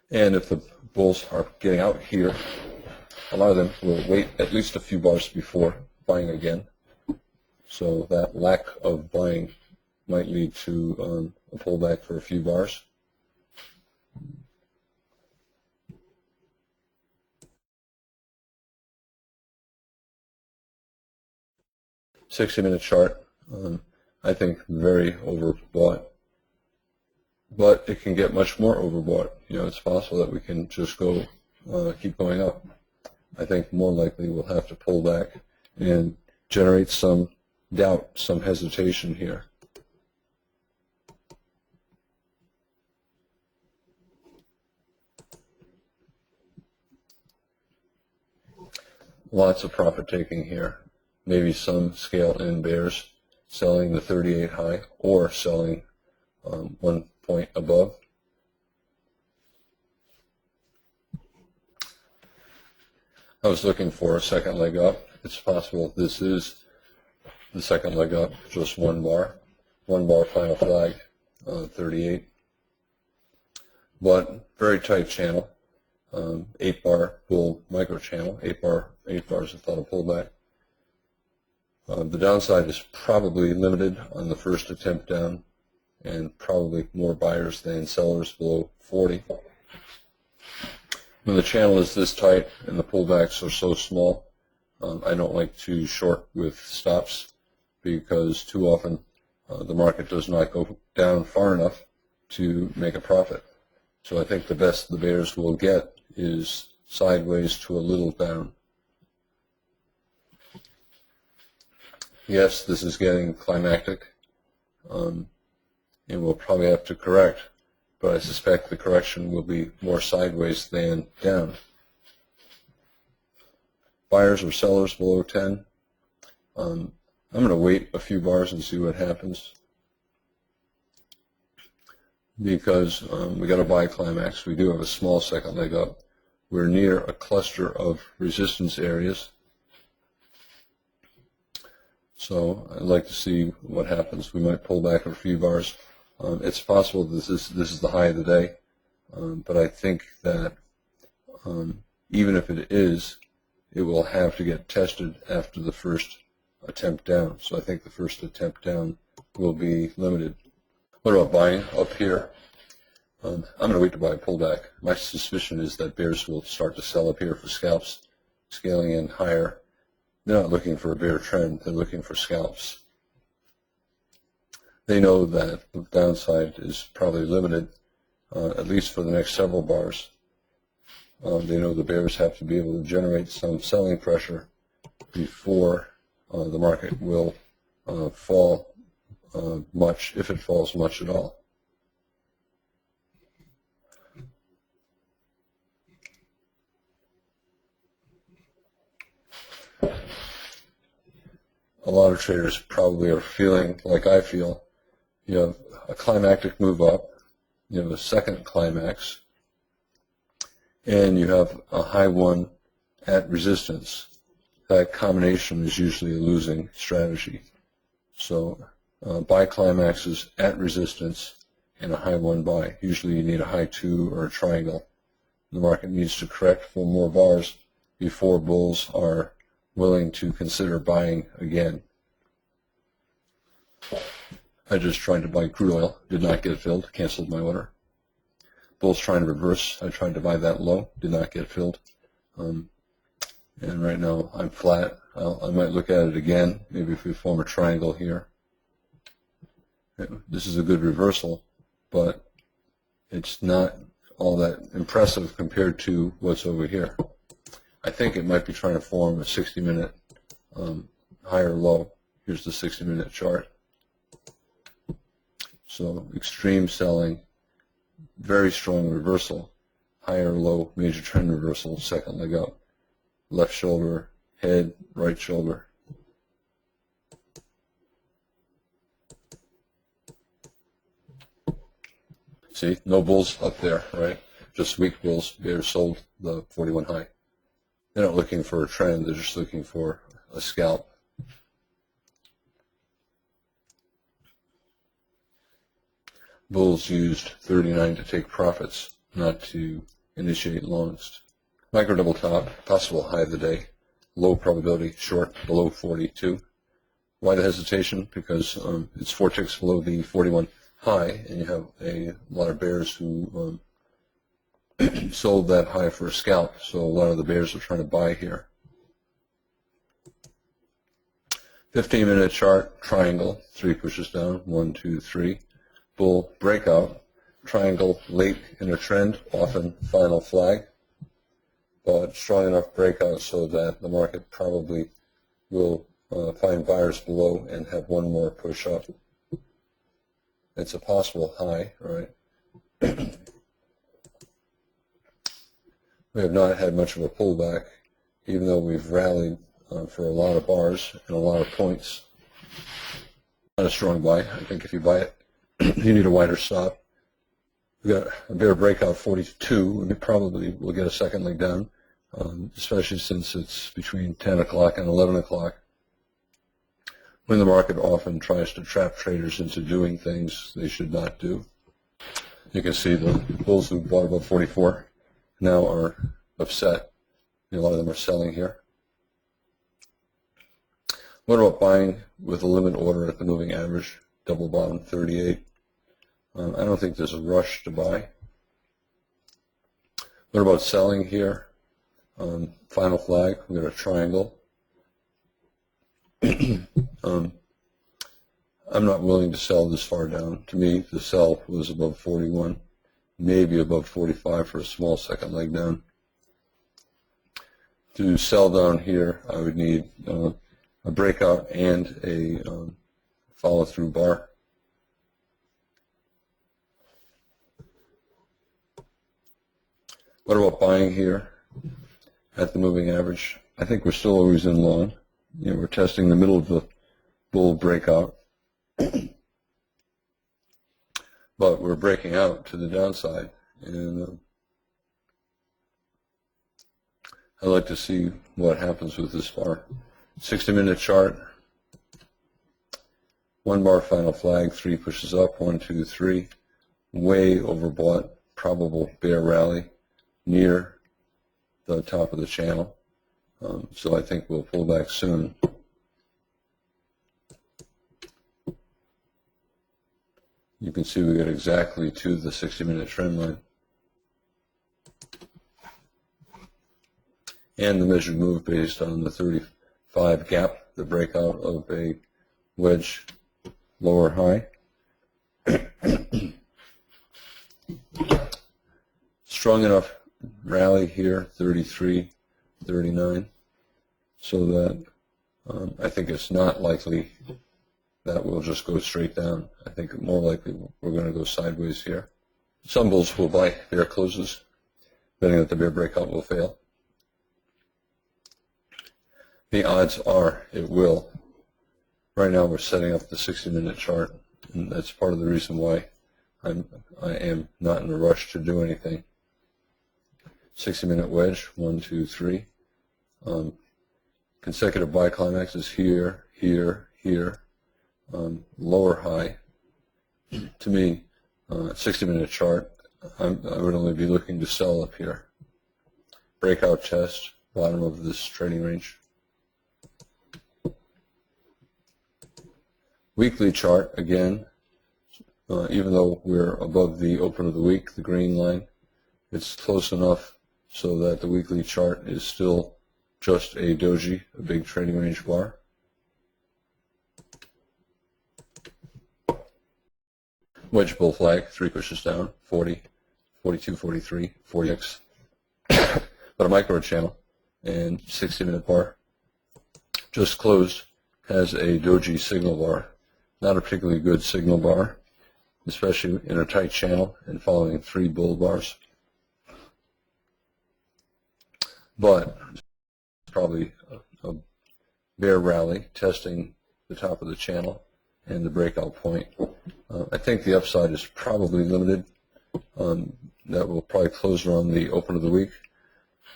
And if the bulls are getting out here, a lot of them will wait at least a few bars before buying again. So that lack of buying might lead to a pullback for a few bars. $60-minute chart, I think very overbought, but it can get much more overbought. You know, it's possible that we can just go keep going up. I think more likely we'll have to pull back and generate some doubt, some hesitation here. Lots of profit taking here. Maybe some scale in bears selling the 38 high or selling 1 point above. I was looking for a second leg up. It's possible this is the second leg up, just 1 bar final flag, 38. But very tight channel, 8-bar bull micro channel, 8 bars without a pullback. The downside is probably limited on the first attempt down, and probably more buyers than sellers below 40. When the channel is this tight and the pullbacks are so small, I don't like to short with stops, because too often the market does not go down far enough to make a profit. So I think the best the bears will get is sideways to a little down. Yes, this is getting climactic, and we'll probably have to correct, but I suspect the correction will be more sideways than down. Buyers or sellers below 10. I'm going to wait a few bars and see what happens, because we got a buy climax. We do have a small second leg up. We're near a cluster of resistance areas, so I'd like to see what happens. We might pull back a few bars. It's possible this is the high of the day, but I think that even if it is, it will have to get tested after the first attempt down. So I think the first attempt down will be limited. What about buying up here? I'm going to wait to buy a pullback. My suspicion is that bears will start to sell up here for scalps, scaling in higher. They're not looking for a bear trend, they're looking for scalps. They know that the downside is probably limited, at least for the next several bars. They know the bears have to be able to generate some selling pressure before the market will fall much, if it falls much at all. A lot of traders probably are feeling like I feel. You have a climactic move up, you have a second climax, and you have a high one at resistance. That combination is usually a losing strategy. So buy climaxes at resistance and a high one buy. Usually you need a high 2 or a triangle. The market needs to correct for more bars before bulls are willing to consider buying again. I just tried to buy crude oil, did not get filled, canceled my order. Bulls trying to reverse, I tried to buy that low, did not get filled. And right now I'm flat. I might look at it again, maybe if we form a triangle here. This is a good reversal, but it's not all that impressive compared to what's over here. I think it might be trying to form a 60-minute higher low. Here's the 60-minute chart. So extreme selling, very strong reversal, higher low, major trend reversal, second leg up, left shoulder, head, right shoulder. See, no bulls up there, right? Just weak bulls. Bears sold the 41 high. They're not looking for a trend, they're just looking for a scalp. Bulls used 39 to take profits, not to initiate longs. Micro double top, possible high of the day, low probability, short below 42. Why the hesitation? Because it's 4 ticks below the 41 high, and you have a lot of bears who sold that high for a scalp, so a lot of the bears are trying to buy here. 15-minute chart, triangle, 3 pushes down, 1, 2, 3. Bull breakout, triangle late in a trend, often final flag, but strong enough breakout so that the market probably will find buyers below and have one more push up. It's a possible high, right? We have not had much of a pullback, even though we've rallied for a lot of bars and a lot of points. Not a strong buy. I think if you buy it, you need a wider stop. We got a bear breakout 42, and it probably will get a second leg down, especially since it's between 10 o'clock and 11 o'clock. when the market often tries to trap traders into doing things they should not do. You can see the bulls who bought above 44 now are upset. A lot of them are selling here. What about buying with a limit order at the moving average, double bottom 38? I don't think there's a rush to buy. What about selling here? Final flag, we got a triangle. I'm not willing to sell this far down. To me, the sell was above 41, maybe above 45 for a small second leg down. To sell down here, I would need a breakout and a follow-through bar. What about buying here at the moving average? I think we're still always in long. We're testing the middle of the bull breakout, but we're breaking out to the downside, and I'd like to see what happens with this bar. 60-minute chart, 1 bar final flag, 3 pushes up, 1, 2, 3, way overbought, probable bear rally near the top of the channel. So I think we'll pull back soon. You can see we get exactly to the 60-minute trend line. And the measured move based on the 35 gap, the breakout of a wedge lower high. Strong enough rally here, 33, 39, so that I think it's not likely that we'll just go straight down. I think more likely we're going to go sideways here. Some bulls will buy bear closes, betting that the bear breakout will fail. The odds are it will. Right now we're setting up the 60-minute chart, and that's part of the reason why I am not in a rush to do anything. 60-minute wedge, 1, 2, 3. Consecutive buy climaxes here, here, here. Lower high. To me, 60-minute chart, I would only be looking to sell up here. Breakout test, bottom of this trading range. Weekly chart, again, even though we're above the open of the week, the green line, it's close enough so that the weekly chart is still just a doji, a big trading range bar. Wedge bull flag, 3 pushes down, 40, 42, 43, 40x. But a micro channel and 60-minute bar. Just closed, has a doji signal bar. Not a particularly good signal bar, especially in a tight channel and following 3 bull bars. But probably a bear rally testing the top of the channel and the breakout point. I think the upside is probably limited. That will probably close around the open of the week.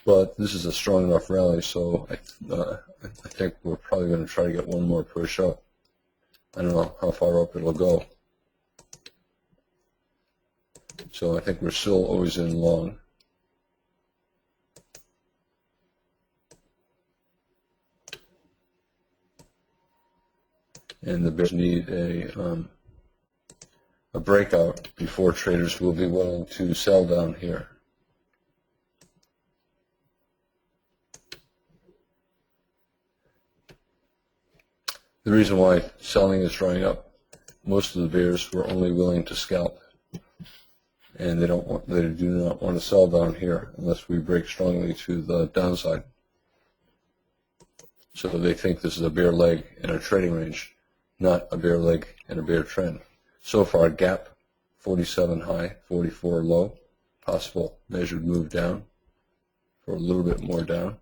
But this is a strong enough rally, so I think we're probably going to try to get one more push up. I don't know how far up it'll go. So I think we're still always in long. And the bears need a breakout before traders will be willing to sell down here. The reason why selling is drying up, most of the bears were only willing to scalp, and they do not want to sell down here unless we break strongly to the downside. So they think this is a bear leg in a trading range, not a bear leg and a bear trend. So far, gap 47 high, 44 low, possible measured move down for a little bit more down.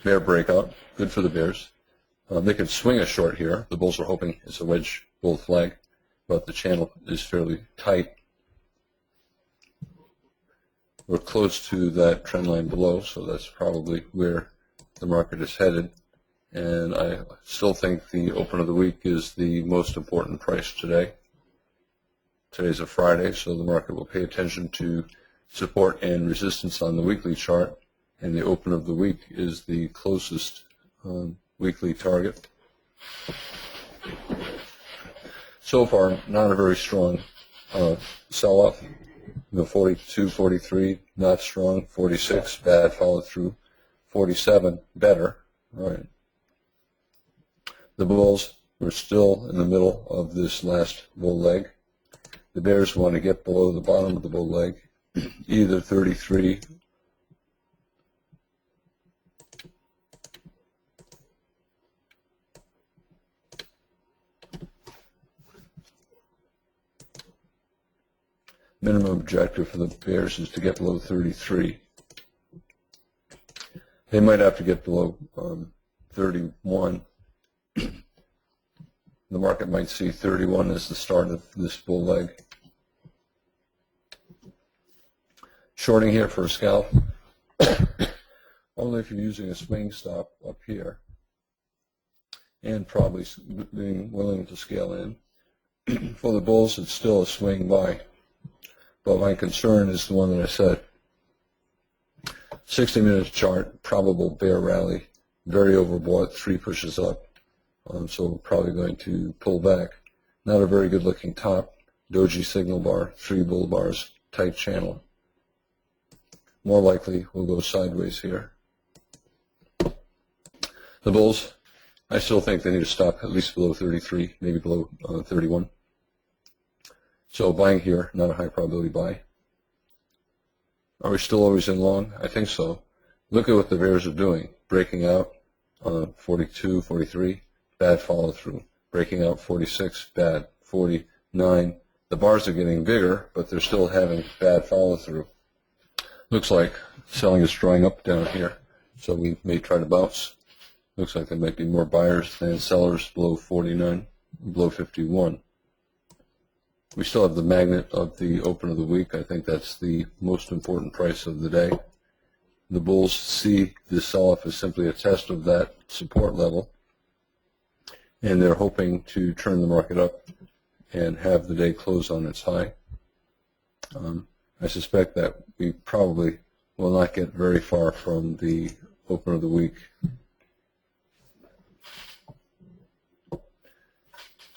Bear breakout, good for the bears. They could swing a short here. The bulls are hoping it's a wedge bull flag, but the channel is fairly tight. We're close to that trend line below, so that's probably where the market is headed. and I still think the open of the week is the most important price today. Today's a Friday, so the market will pay attention to support and resistance on the weekly chart, and the open of the week is the closest weekly target. So far, not a very strong sell-off. 42, 43, not strong. 46, bad, followed through. 47, better. Right. The bulls were still in the middle of this last bull leg. The bears want to get below the bottom of the bull leg, either 33 minimum objective for the bears is to get below 33. They might have to get below 31. The market might see 31 as the start of this bull leg. Shorting here for a scalp, only if you're using a swing stop up here, and probably being willing to scale in. For the bulls, it's still a swing buy. But my concern is the one that I said. 60-minute chart, probable bear rally, very overbought, 3 pushes up. So we're probably going to pull back. Not a very good looking top. Doji signal bar, 3 bull bars, tight channel. More likely we'll go sideways here. The bulls, I still think they need to stop at least below 33, maybe below 31. So buying here, not a high probability buy. Are we still always in long? I think so. Look at what the bears are doing. Breaking out 42, 43, bad follow through. Breaking out 46, bad. 49. The bars are getting bigger, but they're still having bad follow through. Looks like selling is drying up down here, so we may try to bounce. Looks like there might be more buyers than sellers below 49, below 51. We still have the magnet of the open of the week. I think that's the most important price of the day. The bulls see this sell-off as simply a test of that support level, and they're hoping to turn the market up and have the day close on its high. I suspect that we probably will not get very far from the open of the week.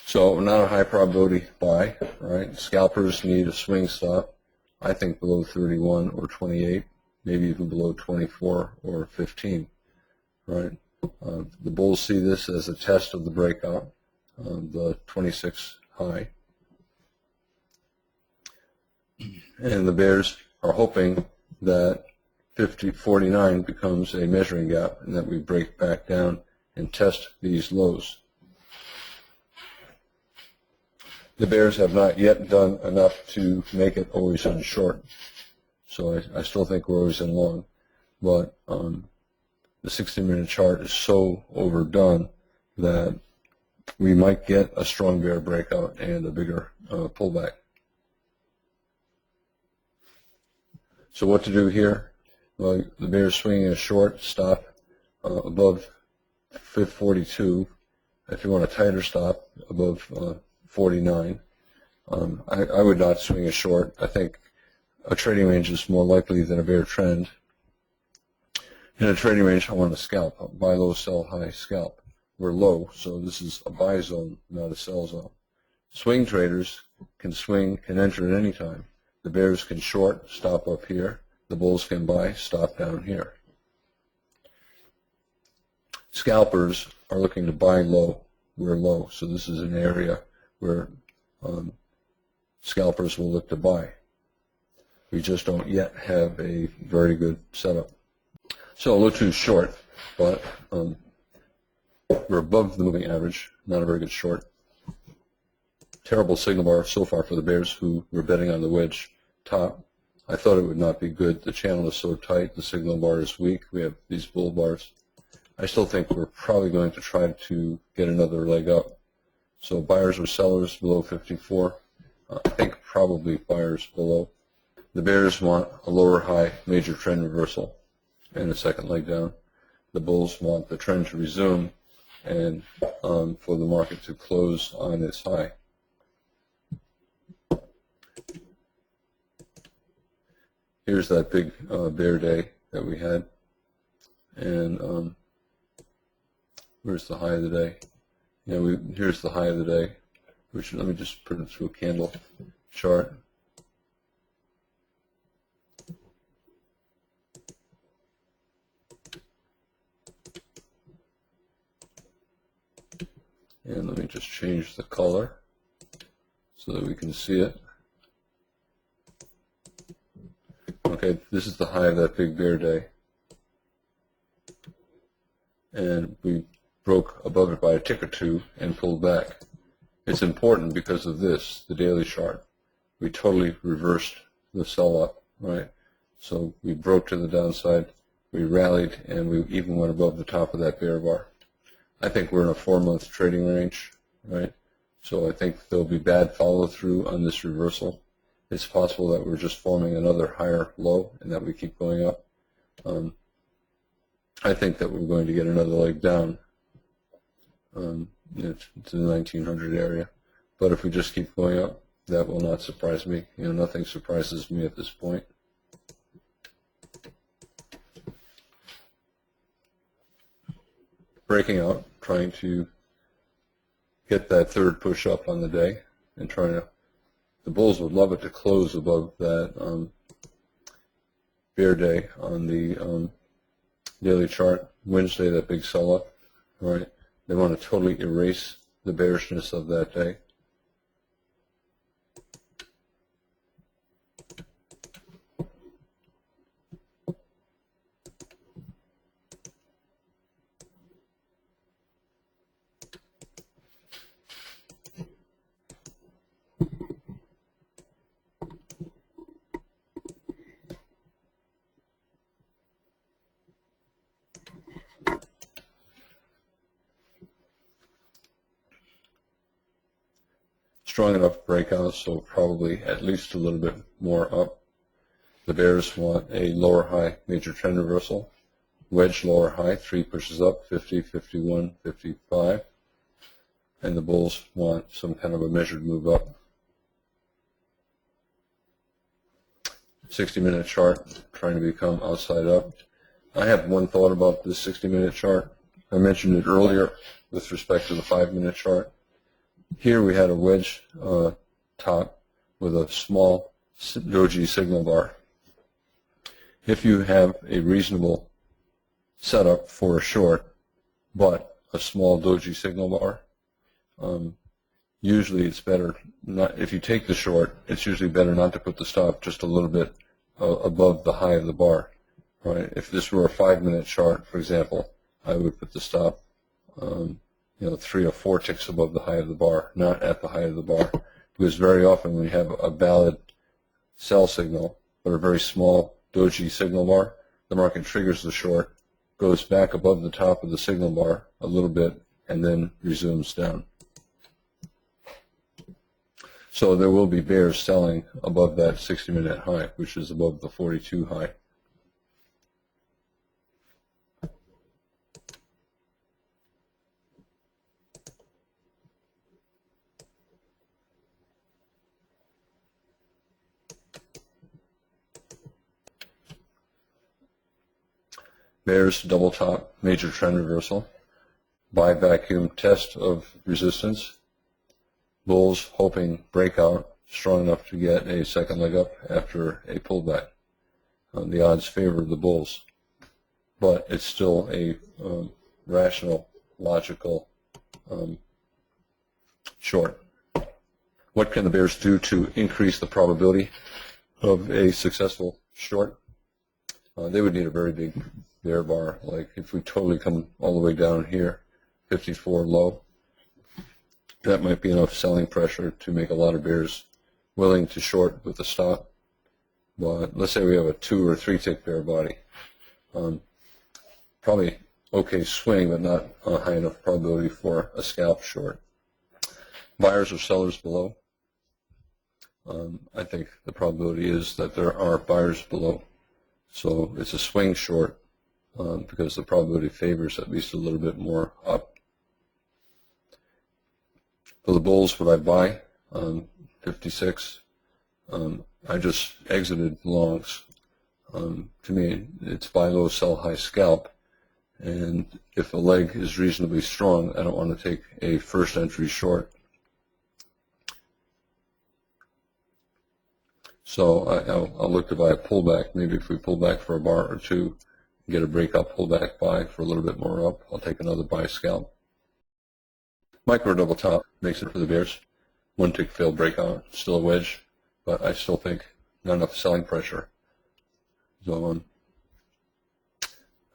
So not a high probability buy, right? Scalpers need a swing stop, I think below 31 or 28, maybe even below 24 or 15, right? The bulls see this as a test of the breakout, the 26 high. And the bears are hoping that 49 becomes a measuring gap and that we break back down and test these lows. The bears have not yet done enough to make it always in short, so I still think we're always in long. But the 60-minute chart is so overdone that we might get a strong bear breakout and a bigger pullback. So what to do here? Well, the bears swinging a short stop above 42. If you want a tighter stop above 49. I would not swing a short. I think a trading range is more likely than a bear trend. In a trading range, I want to scalp. Buy low, sell high, scalp. We're low, so this is a buy zone, not a sell zone. Swing traders can swing, can enter at any time. The bears can short, stop up here. The bulls can buy, stop down here. Scalpers are looking to buy low. We're low, so this is an area where scalpers will look to buy. We just don't yet have a very good setup. So a little too short, but we're above the moving average, not a very good short. Terrible signal bar so far for the bears who were betting on the wedge top. I thought it would not be good. The channel is so tight, the signal bar is weak. We have these bull bars. I still think we're probably going to try to get another leg up. So buyers or sellers below 54. I think probably buyers below. The bears want a lower high major trend reversal and a second leg down. The bulls want the trend to resume and for the market to close on its high. Here's that big bear day that we had, and where's the high of the day? Yeah, here's the high of the day. Let me just put it through a candle chart. And let me just change the color so that we can see it. Okay, this is the high of that big bear day. And we broke above it by a tick or two and pulled back. It's important because of this, the daily chart. We totally reversed the sell-up, right? So we broke to the downside, we rallied, and we even went above the top of that bear bar. I think we're in a 4-month trading range, right? So I think there'll be bad follow-through on this reversal. It's possible that we're just forming another higher low and that we keep going up. I think that we're going to get another leg down to the 1900 area. But if we just keep going up, that will not surprise me. Nothing surprises me at this point. Breaking out, trying to get that third push up on the day, and the bulls would love it to close above that bear day on the daily chart. Wednesday, that big sell up, right? They want to totally erase the bearishness of that day. Strong enough breakout, so probably at least a little bit more up. The bears want a lower high major trend reversal. Wedge lower high, 3 pushes up, 50, 51, 55. And the bulls want some kind of a measured move up. 60-minute chart, trying to become outside up. I have one thought about this 60-minute chart. I mentioned it earlier with respect to the 5-minute chart. Here we had a wedge top with a small doji signal bar. If you have a reasonable setup for a short, but a small doji signal bar, usually it's better not. If you take the short, it's usually better not to put the stop just a little bit above the high of the bar. Right? If this were a 5-minute chart, for example, I would put the stop 3 or 4 ticks above the high of the bar, not at the high of the bar. Because very often when you have a valid sell signal, but a very small doji signal bar, the market triggers the short, goes back above the top of the signal bar a little bit, and then resumes down. So there will be bears selling above that 60-minute high, which is above the 42 high. Bears double top, major trend reversal. Buy vacuum test of resistance. Bulls hoping breakout, strong enough to get a second leg up after a pullback. The odds favor the bulls, but it's still a rational, logical short. What can the bears do to increase the probability of a successful short? They would need a very big bear bar. Like if we totally come all the way down here, 54 low, that might be enough selling pressure to make a lot of bears willing to short with a stop. But let's say we have a 2 or 3 tick bear body. Probably okay swing, but not a high enough probability for a scalp short. Buyers or sellers below? I think the probability is that there are buyers below. So it's a swing short because the probability favors at least a little bit more up. For the bulls, would I buy 56? I just exited longs. To me, it's buy low, sell high, scalp. And if a leg is reasonably strong, I don't want to take a first entry short. So I'll look to buy a pullback. Maybe if we pull back for a bar or two, get a breakout pullback buy for a little bit more up, I'll take another buy scalp. Micro double top makes it for the bears. One tick failed breakout, still a wedge, but I still think not enough selling pressure. So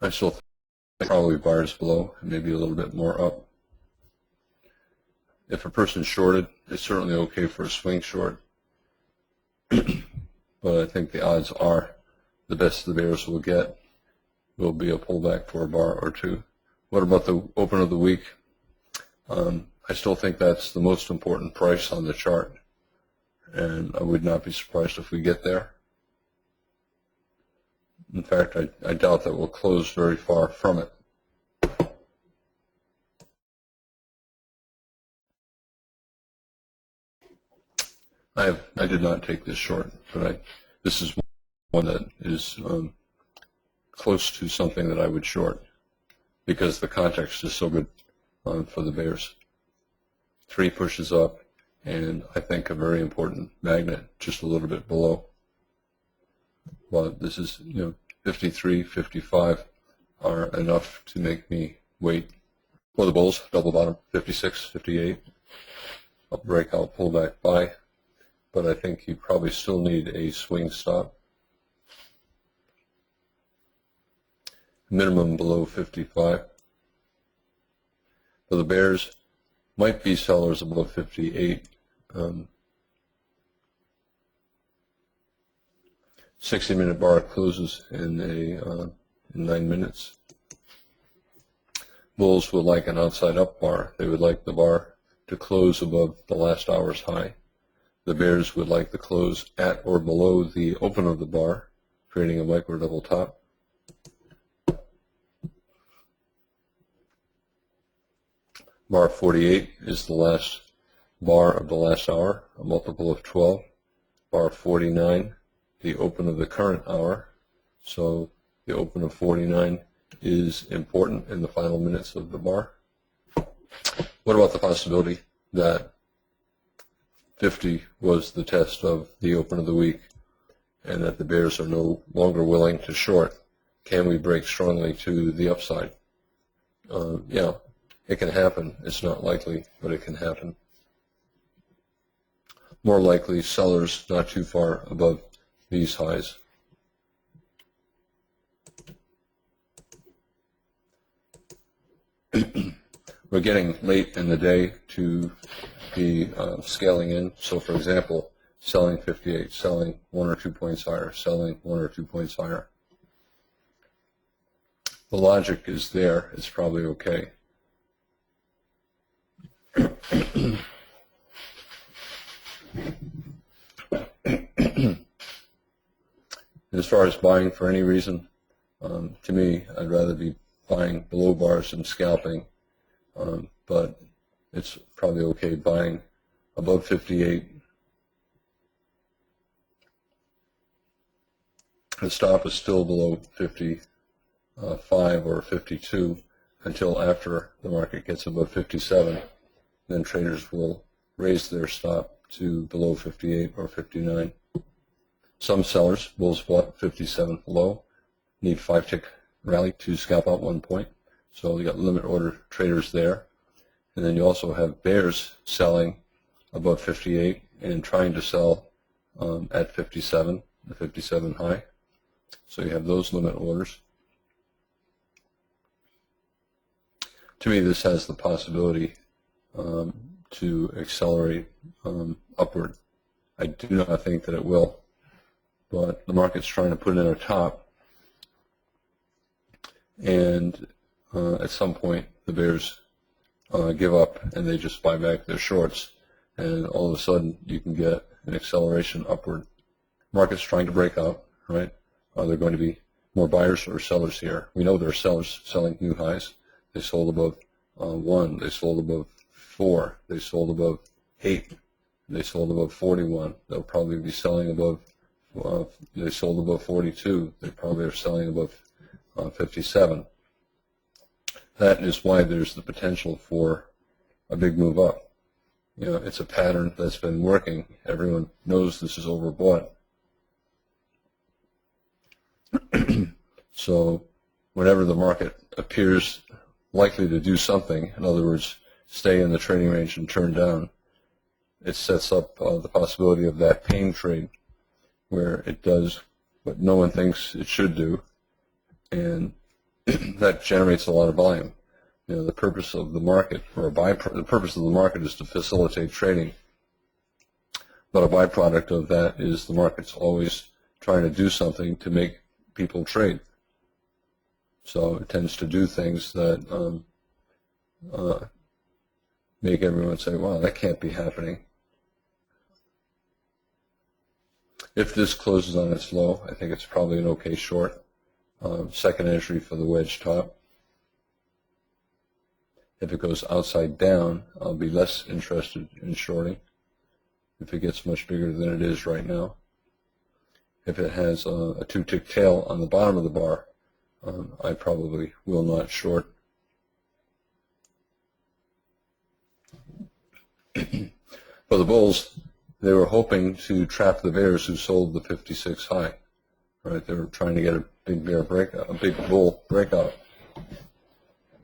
I still think probably buyers below, and maybe a little bit more up. If a person's shorted, it's certainly okay for a swing short. But I think the odds are the best the bears will get will be a pullback for a bar or two. What about the open of the week? I still think that's the most important price on the chart, and I would not be surprised if we get there. In fact, I doubt that we'll close very far from it. I did not take this short, but this is one that is close to something that I would short because the context is so good for the bears. 3 pushes up, and I think a very important magnet just a little bit below. But this is, 53, 55 are enough to make me wait. For the bulls, double bottom, 56, 58. A breakout pullback buy, but I think you probably still need a swing stop. Minimum below 55. For the bears, might be sellers above 58. 60-minute bar closes in 9 minutes. Bulls would like an outside up bar. They would like the bar to close above the last hour's high. The bears would like the close at or below the open of the bar, creating a micro double top. Bar 48 is the last bar of the last hour, a multiple of 12. Bar 49, the open of the current hour. So the open of 49 is important in the final minutes of the bar. What about the possibility that 50 was the test of the open of the week and that the bears are no longer willing to short? Can we break strongly to the upside? Yeah. It can happen. It's not likely, but it can happen. More likely, sellers not too far above these highs. We're getting late in the day to be scaling in. So, for example, selling 58, selling 1 or 2 points higher, selling 1 or 2 points higher. The logic is there. It's probably okay. As far as buying for any reason, to me, I'd rather be buying below bars than scalping, but it's probably okay buying above 58. The stop is still below 55 or 52 until after the market gets above 57. Then traders will raise their stop to below 58 or 59. Some sellers, bulls bought 57 below, need 5-tick rally to scalp out 1 point. So you got limit order traders there. And then you also have bears selling above 58 and trying to sell at 57, the 57 high. So you have those limit orders. To me, this has the possibility to accelerate upward. I do not think that it will, but the market's trying to put in a top, and at some point the bears give up and they just buy back their shorts, and all of a sudden you can get an acceleration upward. Market's trying to break out, right? Are there going to be more buyers or sellers here? We know there are sellers selling new highs. They sold above 1, they sold above 44. They sold above 8. They sold above 41. They'll probably be selling above, they sold above 42. They probably are selling above 57. That is why there's the potential for a big move up. You know, it's a pattern that's been working. Everyone knows this is overbought. So whenever the market appears likely to do something, in other words, stay in the trading range and turn down, it sets up the possibility of that pain trade where it does what no one thinks it should do, and that generates a lot of volume. You know, the purpose of the market, or the purpose of the market is to facilitate trading, but a byproduct of that is the market's always trying to do something to make people trade. So it tends to do things that make everyone say, wow, that can't be happening. If this closes on its low, I think it's probably an okay short. Second entry for the wedge top. If it goes outside down, I'll be less interested in shorting if it gets much bigger than it is right now. If it has a two-tick tail on the bottom of the bar, I probably will not short. For the bulls, they were hoping to trap the bears who sold the 56 high. Right? They were trying to get a big bear breakout, a big bull breakout.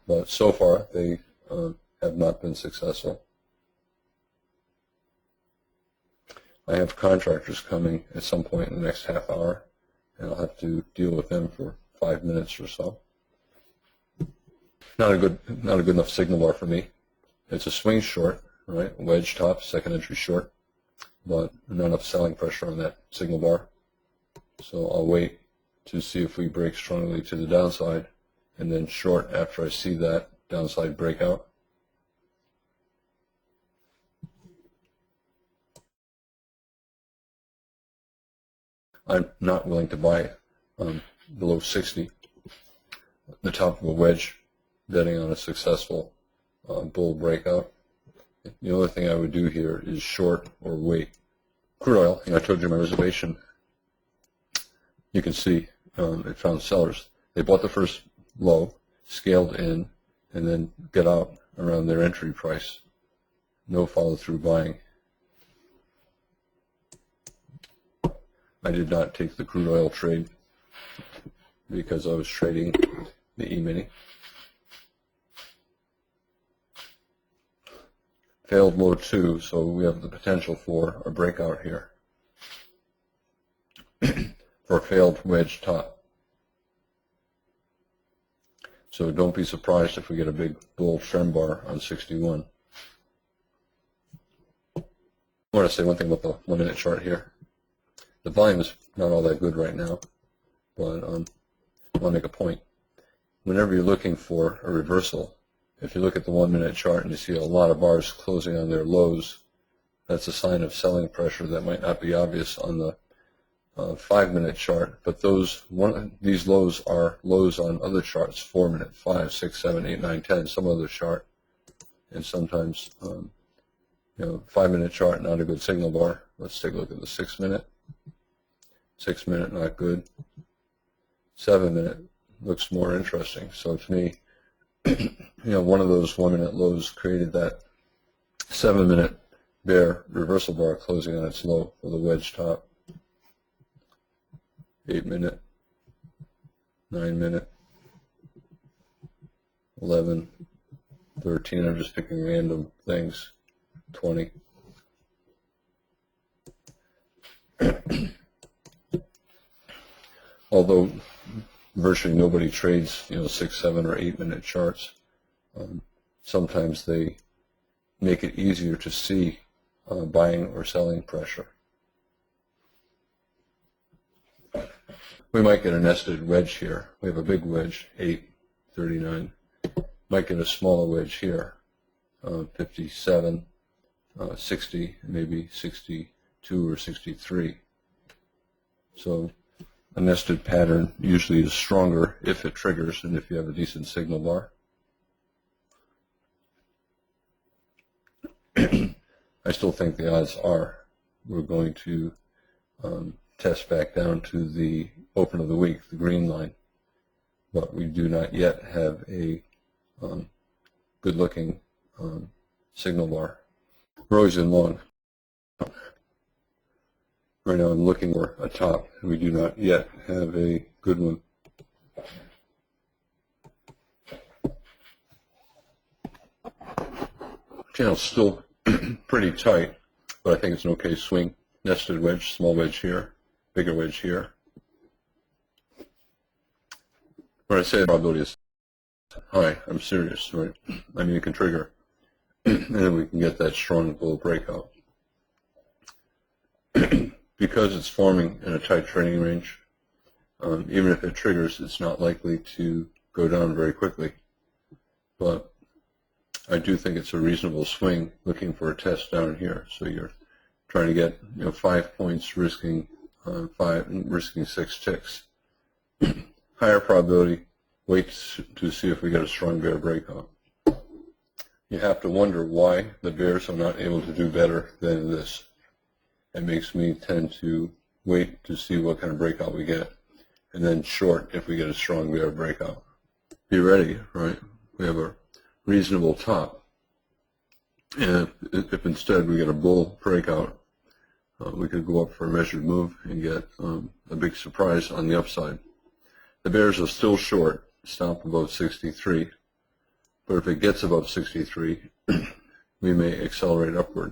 But so far, they have not been successful. I have contractors coming at some point in the next half hour, and I'll have to deal with them for 5 minutes or so. Not a good enough signal bar for me. It's a swing short, right? Wedge top, second entry short, but not enough selling pressure on that signal bar. So I'll wait to see if we break strongly to the downside, and then short after I see that downside breakout. I'm not willing to buy below 60, the top of a wedge, betting on a successful bull breakout. The only thing I would do here is short or wait. Crude oil, I told you my reservation. You can see it found sellers. They bought the first low, scaled in, and then get out around their entry price. No follow-through buying. I did not take the crude oil trade because I was trading the E-mini. Failed low 2, so we have the potential for a breakout here. For a failed wedge top. So don't be surprised if we get a big bull trend bar on 61. I want to say one thing about the 1 minute chart here. The volume is not all that good right now, but I want to make a point. Whenever you're looking for a reversal, if you look at the 1 minute chart and you see a lot of bars closing on their lows, that's a sign of selling pressure that might not be obvious on the 5 minute chart, but these lows are lows on other charts, 4 minute, 5, 6, 7, 8, 9, 10, some other chart, and sometimes 5 minute chart, not a good signal bar. Let's take a look at the 6 minute. 6 minute, not good. 7 minute looks more interesting. So to me, one of those 1 minute lows created that 7 minute bear reversal bar closing on its low for the wedge top. 8 minute, 9 minute, 11, 13. I'm just picking random things. 20. Although virtually nobody trades, 6, 7, or 8 minute charts, sometimes they make it easier to see buying or selling pressure. We might get a nested wedge here. We have a big wedge, 8, 39. Might get a smaller wedge here, 57, 60, maybe 62 or 63. So a nested pattern usually is stronger if it triggers and if you have a decent signal bar. I still think the odds are we're going to test back down to the open of the week, the green line, but we do not yet have a good-looking signal bar. We're always in long. Right now I'm looking for a top, and we do not yet have a good one. Channel's still pretty tight, but I think it's an okay swing. Nested wedge, small wedge here, bigger wedge here. When I say the probability is high, I'm serious, right? I mean, it can trigger, and then we can get that strong bull breakout. Because it's forming in a tight trading range, even if it triggers, it's not likely to go down very quickly. But I do think it's a reasonable swing looking for a test down here. So you're trying to get 5 points, risking 6 ticks. Higher probability, wait to see if we get a strong bear breakout. You have to wonder why the bears are not able to do better than this. It makes me tend to wait to see what kind of breakout we get, and then short if we get a strong bear breakout. Be ready, right? We have a reasonable top, and if instead we get a bull breakout, we could go up for a measured move and get a big surprise on the upside. The bears are still short, stop above 63, but if it gets above 63, we may accelerate upward.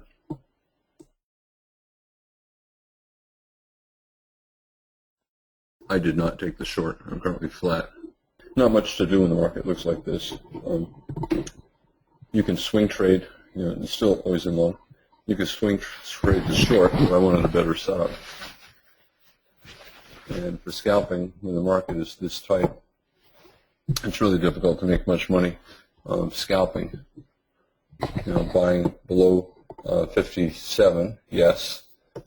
I did not take the short. I'm currently flat. Not much to do in the market. Looks like this. You can swing trade. It's still always in long. You can swing trade the short, but I wanted a better setup. And for scalping, when the market is this tight, it's really difficult to make much money scalping. Buying below 57, yes.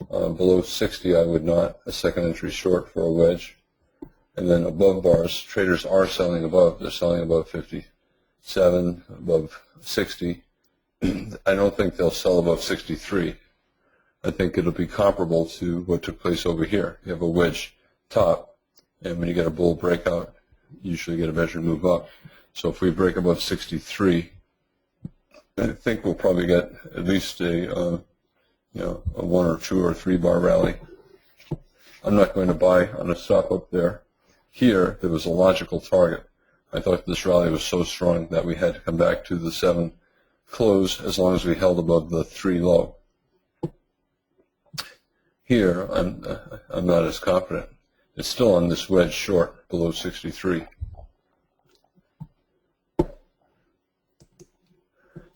Below 60, I would not. A second entry short for a wedge. And then above bars, traders are selling above. They're selling above 57, above 60. I don't think they'll sell above 63. I think it'll be comparable to what took place over here. You have a wedge top, and when you get a bull breakout, you usually get a measured move up. So if we break above 63, I think we'll probably get at least a 1 or 2 or 3 bar rally. I'm not going to buy on a stop up there. Here, there was a logical target. I thought this rally was so strong that we had to come back to the 7 close as long as we held above the 3 low. Here, I'm not as confident. It's still on this wedge short below 63.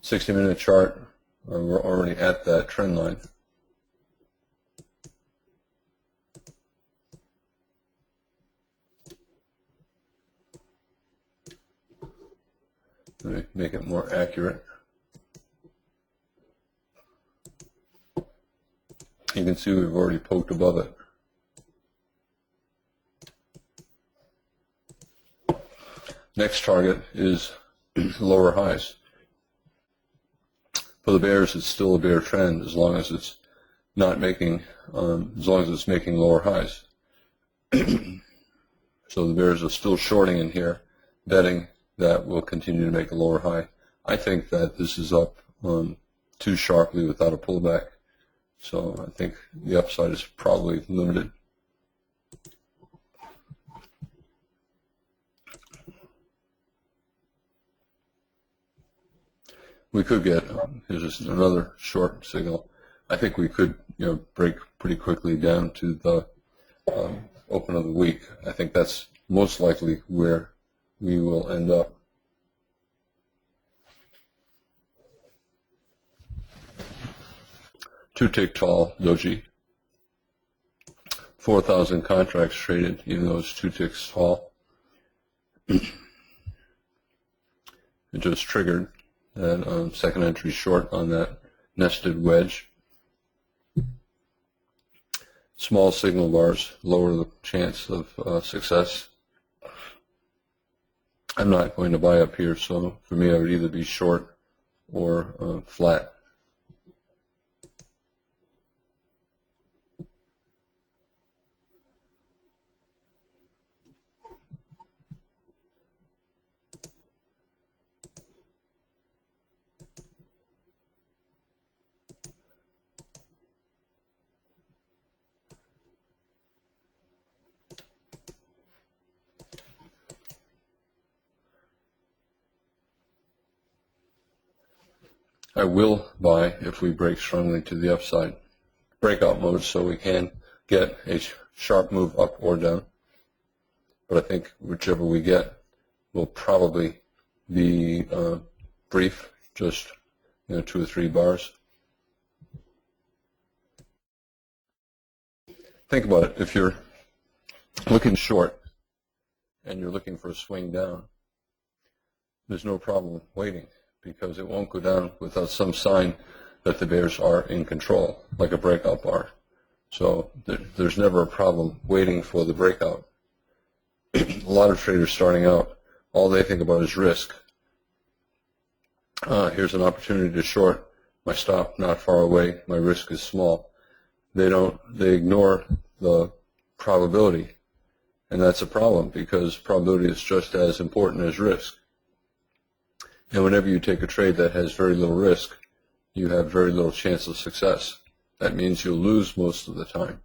60-minute chart. We're already at that trend line. Let me make it more accurate. You can see we've already poked above it. Next target is lower highs. For the bears, it's still a bear trend as long as it's not making, as long as it's making lower highs. So the bears are still shorting in here, betting that will continue to make a lower high. I think that this is up too sharply without a pullback. So I think the upside is probably limited. We could get, here's just another short signal. I think we could, break pretty quickly down to the open of the week. I think that's most likely where we will end up. Two-tick tall doji. 4,000 contracts traded, even though it's 2 ticks tall. It just triggered that second entry short on that nested wedge. Small signal bars lower the chance of success. I'm not going to buy up here, so for me I would either be short or flat. I will buy if we break strongly to the upside. Breakout mode, so we can get a sharp move up or down. But I think whichever we get will probably be brief, just 2 or 3 bars. Think about it. If you're looking short and you're looking for a swing down, there's no problem waiting, because it won't go down without some sign that the bears are in control, like a breakout bar. So there's never a problem waiting for the breakout. A lot of traders starting out, all they think about is risk. Here's an opportunity to short, my stop not far away, my risk is small. They ignore the probability, and that's a problem, because probability is just as important as risk. And whenever you take a trade that has very little risk, you have very little chance of success. That means you'll lose most of the time.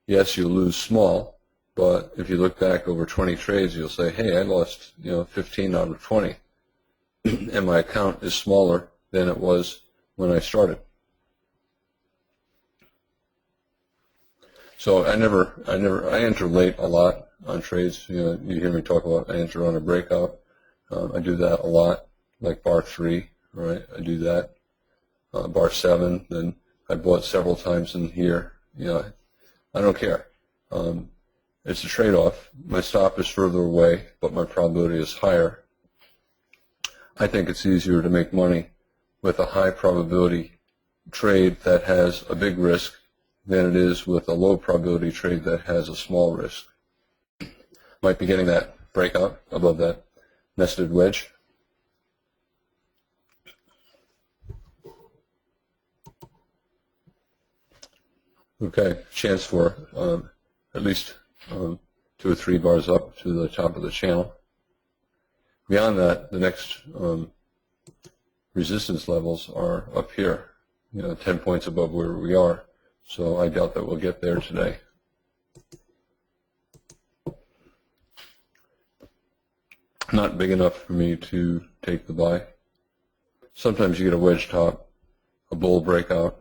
Yes, you'll lose small, but if you look back over 20 trades, you'll say, hey, I lost 15 out of 20, and my account is smaller than it was when I started. So I enter late a lot on trades. You hear me talk about I enter on a breakout. I do that a lot, like bar 3, right? I do that. Bar 7, then I bought several times in here. I don't care. It's a trade-off. My stop is further away, but my probability is higher. I think it's easier to make money with a high probability trade that has a big risk than it is with a low probability trade that has a small risk. Might be getting that breakout above that nested wedge. Okay, chance for at least 2 or 3 bars up to the top of the channel. Beyond that, the next resistance levels are up here, 10 points above where we are. So I doubt that we'll get there today. Not big enough for me to take the buy. Sometimes you get a wedge top, a bull breakout,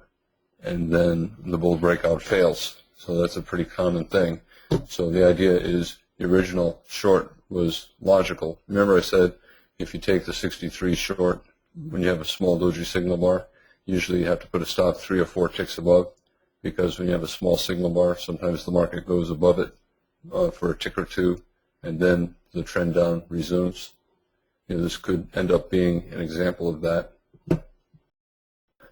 and then the bull breakout fails. So that's a pretty common thing. So the idea is the original short was logical. Remember I said if you take the 63 short, when you have a small doji signal bar, usually you have to put a stop 3 or 4 ticks above, because when you have a small signal bar, sometimes the market goes above it for a tick or two, and then the trend down resumes. This could end up being an example of that.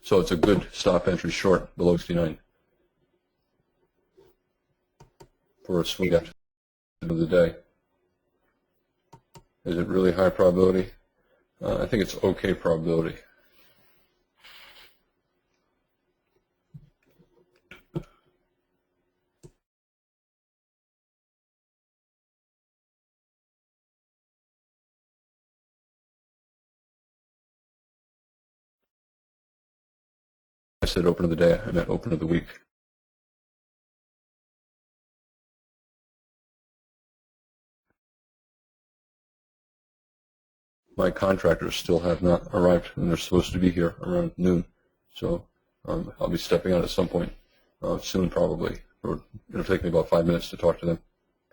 So it's a good stop entry short below 69 for a swing at the end of the day. Is it really high probability? I think it's okay probability. I said open of the day, I meant open of the week. My contractors still have not arrived, and they're supposed to be here around noon. So I'll be stepping out at some point soon, probably. It'll take me about 5 minutes to talk to them.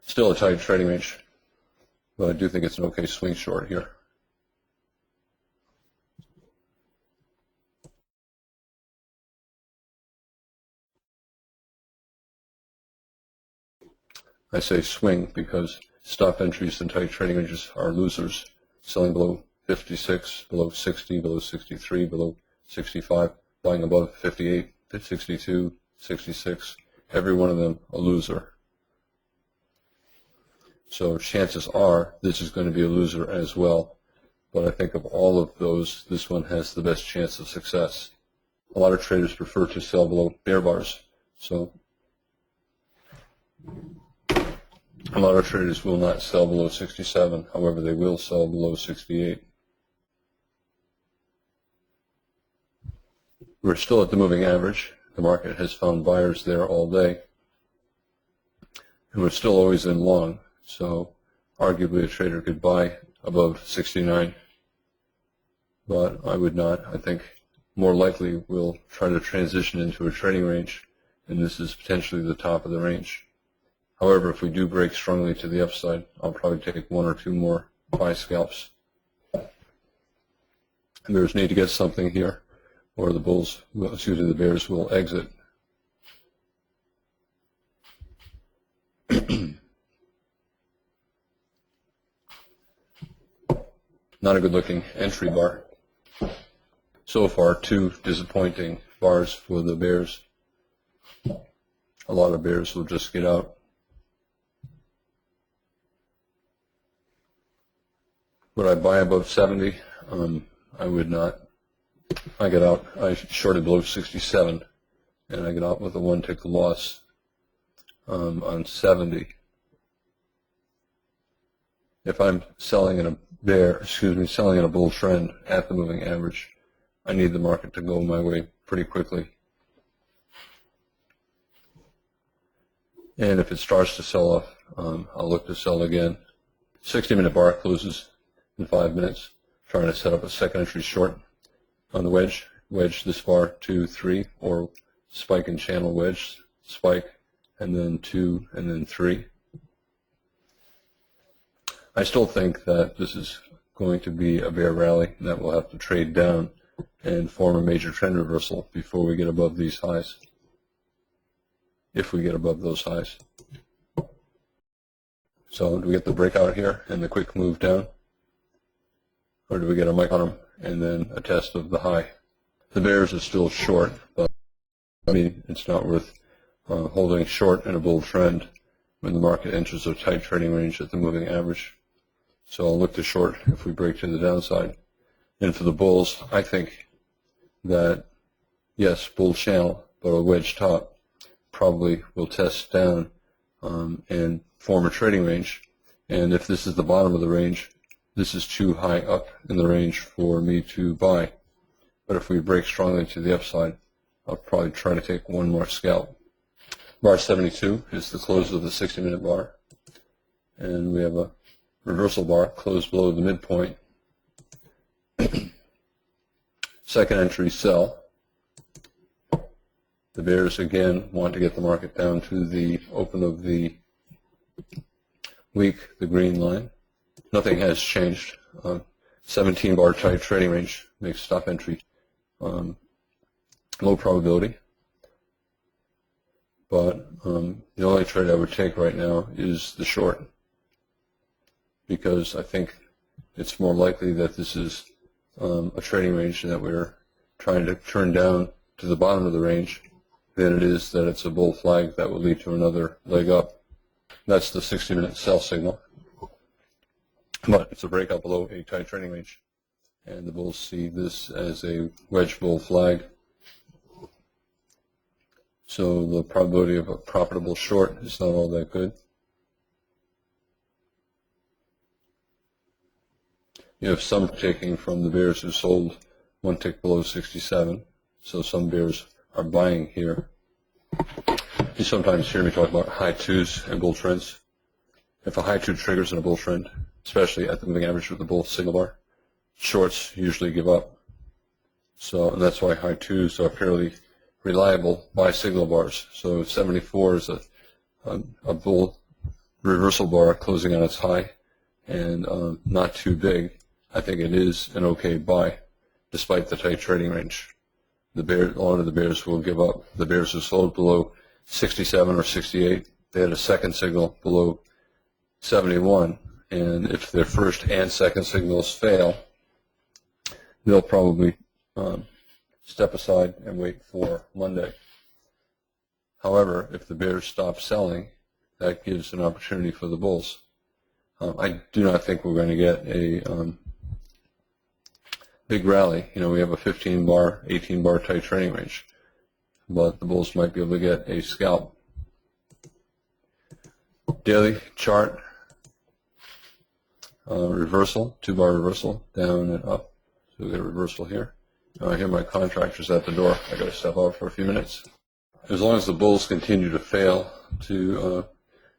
Still a tight trading range, but I do think it's an okay swing short here. I say swing because stop entries and tight trading ranges are losers. Selling below 56, below 60, below 63, below 65, buying above 58, 62, 66, every one of them a loser. So chances are this is going to be a loser as well. But I think of all of those, this one has the best chance of success. A lot of traders prefer to sell below bear bars. So a lot of traders will not sell below 67. However, they will sell below 68. We're still at the moving average. The market has found buyers there all day. And we're still always in long. So arguably a trader could buy above 69. But I would not. I think more likely we'll try to transition into a trading range, and this is potentially the top of the range. However, if we do break strongly to the upside, I'll probably take one or two more buy scalps. Bears need to get something here, or the bulls, the bears will exit. Not a good looking entry bar. So far, two disappointing bars for the bears. A lot of bears will just get out. Would I buy above 70? I would not. I got out. I shorted below 67, and I got out with a one-tick loss on 70. If I'm selling in selling in a bull trend at the moving average, I need the market to go my way pretty quickly. And if it starts to sell off, I'll look to sell again. 60-minute bar closes in 5 minutes. Trying to set up a second entry short on the wedge. Wedge this bar, 2, 3, or spike and channel wedge, spike, and then 2, and then 3. I still think that this is going to be a bear rally, and that we'll have to trade down and form a major trend reversal before we get above these highs, if we get above those highs. So do we get the breakout here and the quick move down? Or do we get a mic on them and then a test of the high? The bears are still short, but I mean, it's not worth holding short in a bull trend when the market enters a tight trading range at the moving average. So I'll look to short if we break to the downside. And for the bulls, I think that, yes, bull channel, but a wedge top probably will test down and form a trading range. And if this is the bottom of the range, this is too high up in the range for me to buy. But if we break strongly to the upside, I'll probably try to take one more scalp. Bar 72 is the close of the 60-minute bar. And we have a reversal bar closed below the midpoint. Second entry sell. The bears again want to get the market down to the open of the week, the green line. Nothing has changed. 17 bar tight trading range makes stop entry low probability. But the only trade I would take right now is the short, because I think it's more likely that this is a trading range that we're trying to turn down to the bottom of the range than it is that it's a bull flag that will lead to another leg up. That's the 60-minute sell signal. But it's a breakout below a tight trading range, and the bulls see this as a wedge bull flag. So the probability of a profitable short is not all that good. You have some taking from the bears who sold one tick below 67, so some bears are buying here. You sometimes hear me talk about high twos and bull trends. If a high two triggers in a bull trend, especially at the moving average with the bull signal bar, shorts usually give up. So, and that's why high twos are fairly reliable buy signal bars. So 74 is a bull reversal bar closing on its high and not too big. I think it is an okay buy despite the tight trading range. A lot of the bears will give up. The bears who sold below 67 or 68, they had a second signal below 71, and if their first and second signals fail, they'll probably step aside and wait for Monday. However, if the bears stop selling, that gives an opportunity for the bulls. I do not think we're going to get a big rally. You know, we have a 15 bar, 18 bar tight trading range, but the bulls might be able to get a scalp. Daily chart, reversal, 2-bar reversal, down and up. So we get a reversal here. I hear my contractors at the door. I got to step out for a few minutes. As long as the bulls continue to fail to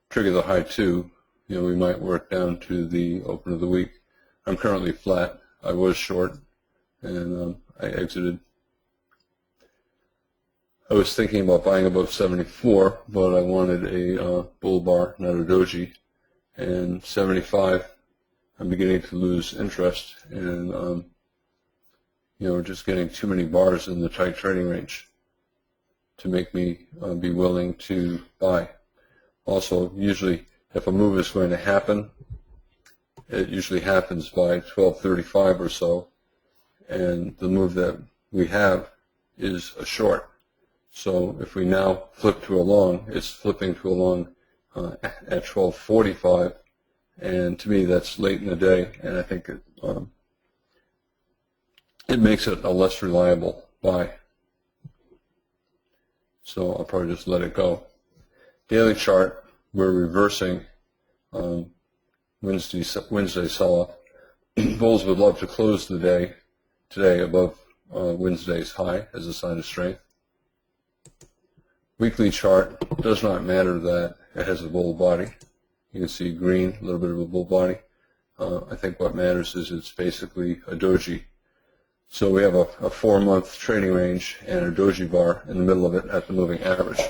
trigger the high two, you know, we might work down to the open of the week. I'm currently flat. I was short, and I exited I was thinking about buying above 74, but I wanted a bull bar, not a doji. And 75, I'm beginning to lose interest, and just getting too many bars in the tight trading range to make me be willing to buy. Also, usually, if a move is going to happen, it usually happens by 12:35 or so, and the move that we have is a short. So if we now flip to a long, it's flipping to a long at 12:45, and to me that's late in the day, and I think it makes it a less reliable buy. So I'll probably just let it go. Daily chart, we're reversing Wednesday sell-off. Bulls would love to close the day today above Wednesday's high as a sign of strength. Weekly chart, does not matter that it has a bull body. You can see green, a little bit of a bull body. I think what matters is it's basically a doji. So we have a 4-month trading range and a doji bar in the middle of it at the moving average.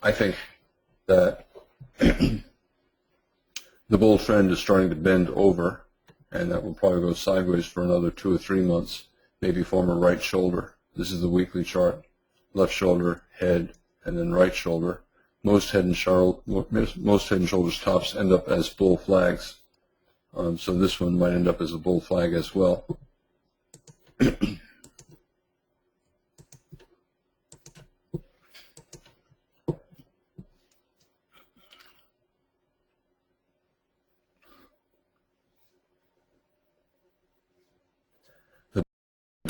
I think that the bull trend is starting to bend over, and that will probably go sideways for another 2 or 3 months, maybe form a right shoulder. This is the weekly chart. Left shoulder, head, and then right shoulder. Most head and shoulders tops end up as bull flags. So this one might end up as a bull flag as well. The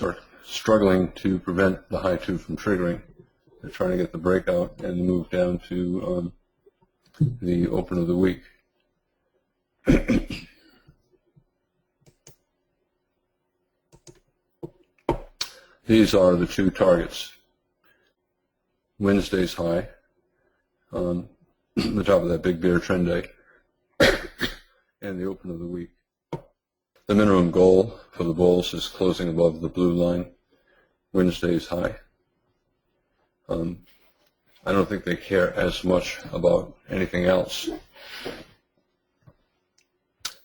are struggling to prevent the high two from triggering. They're trying to get the breakout and move down to the open of the week. These are the two targets. Wednesday's high, the top of that big bear trend day, and the open of the week. The minimum goal for the bulls is closing above the blue line, Wednesday's high. I don't think they care as much about anything else.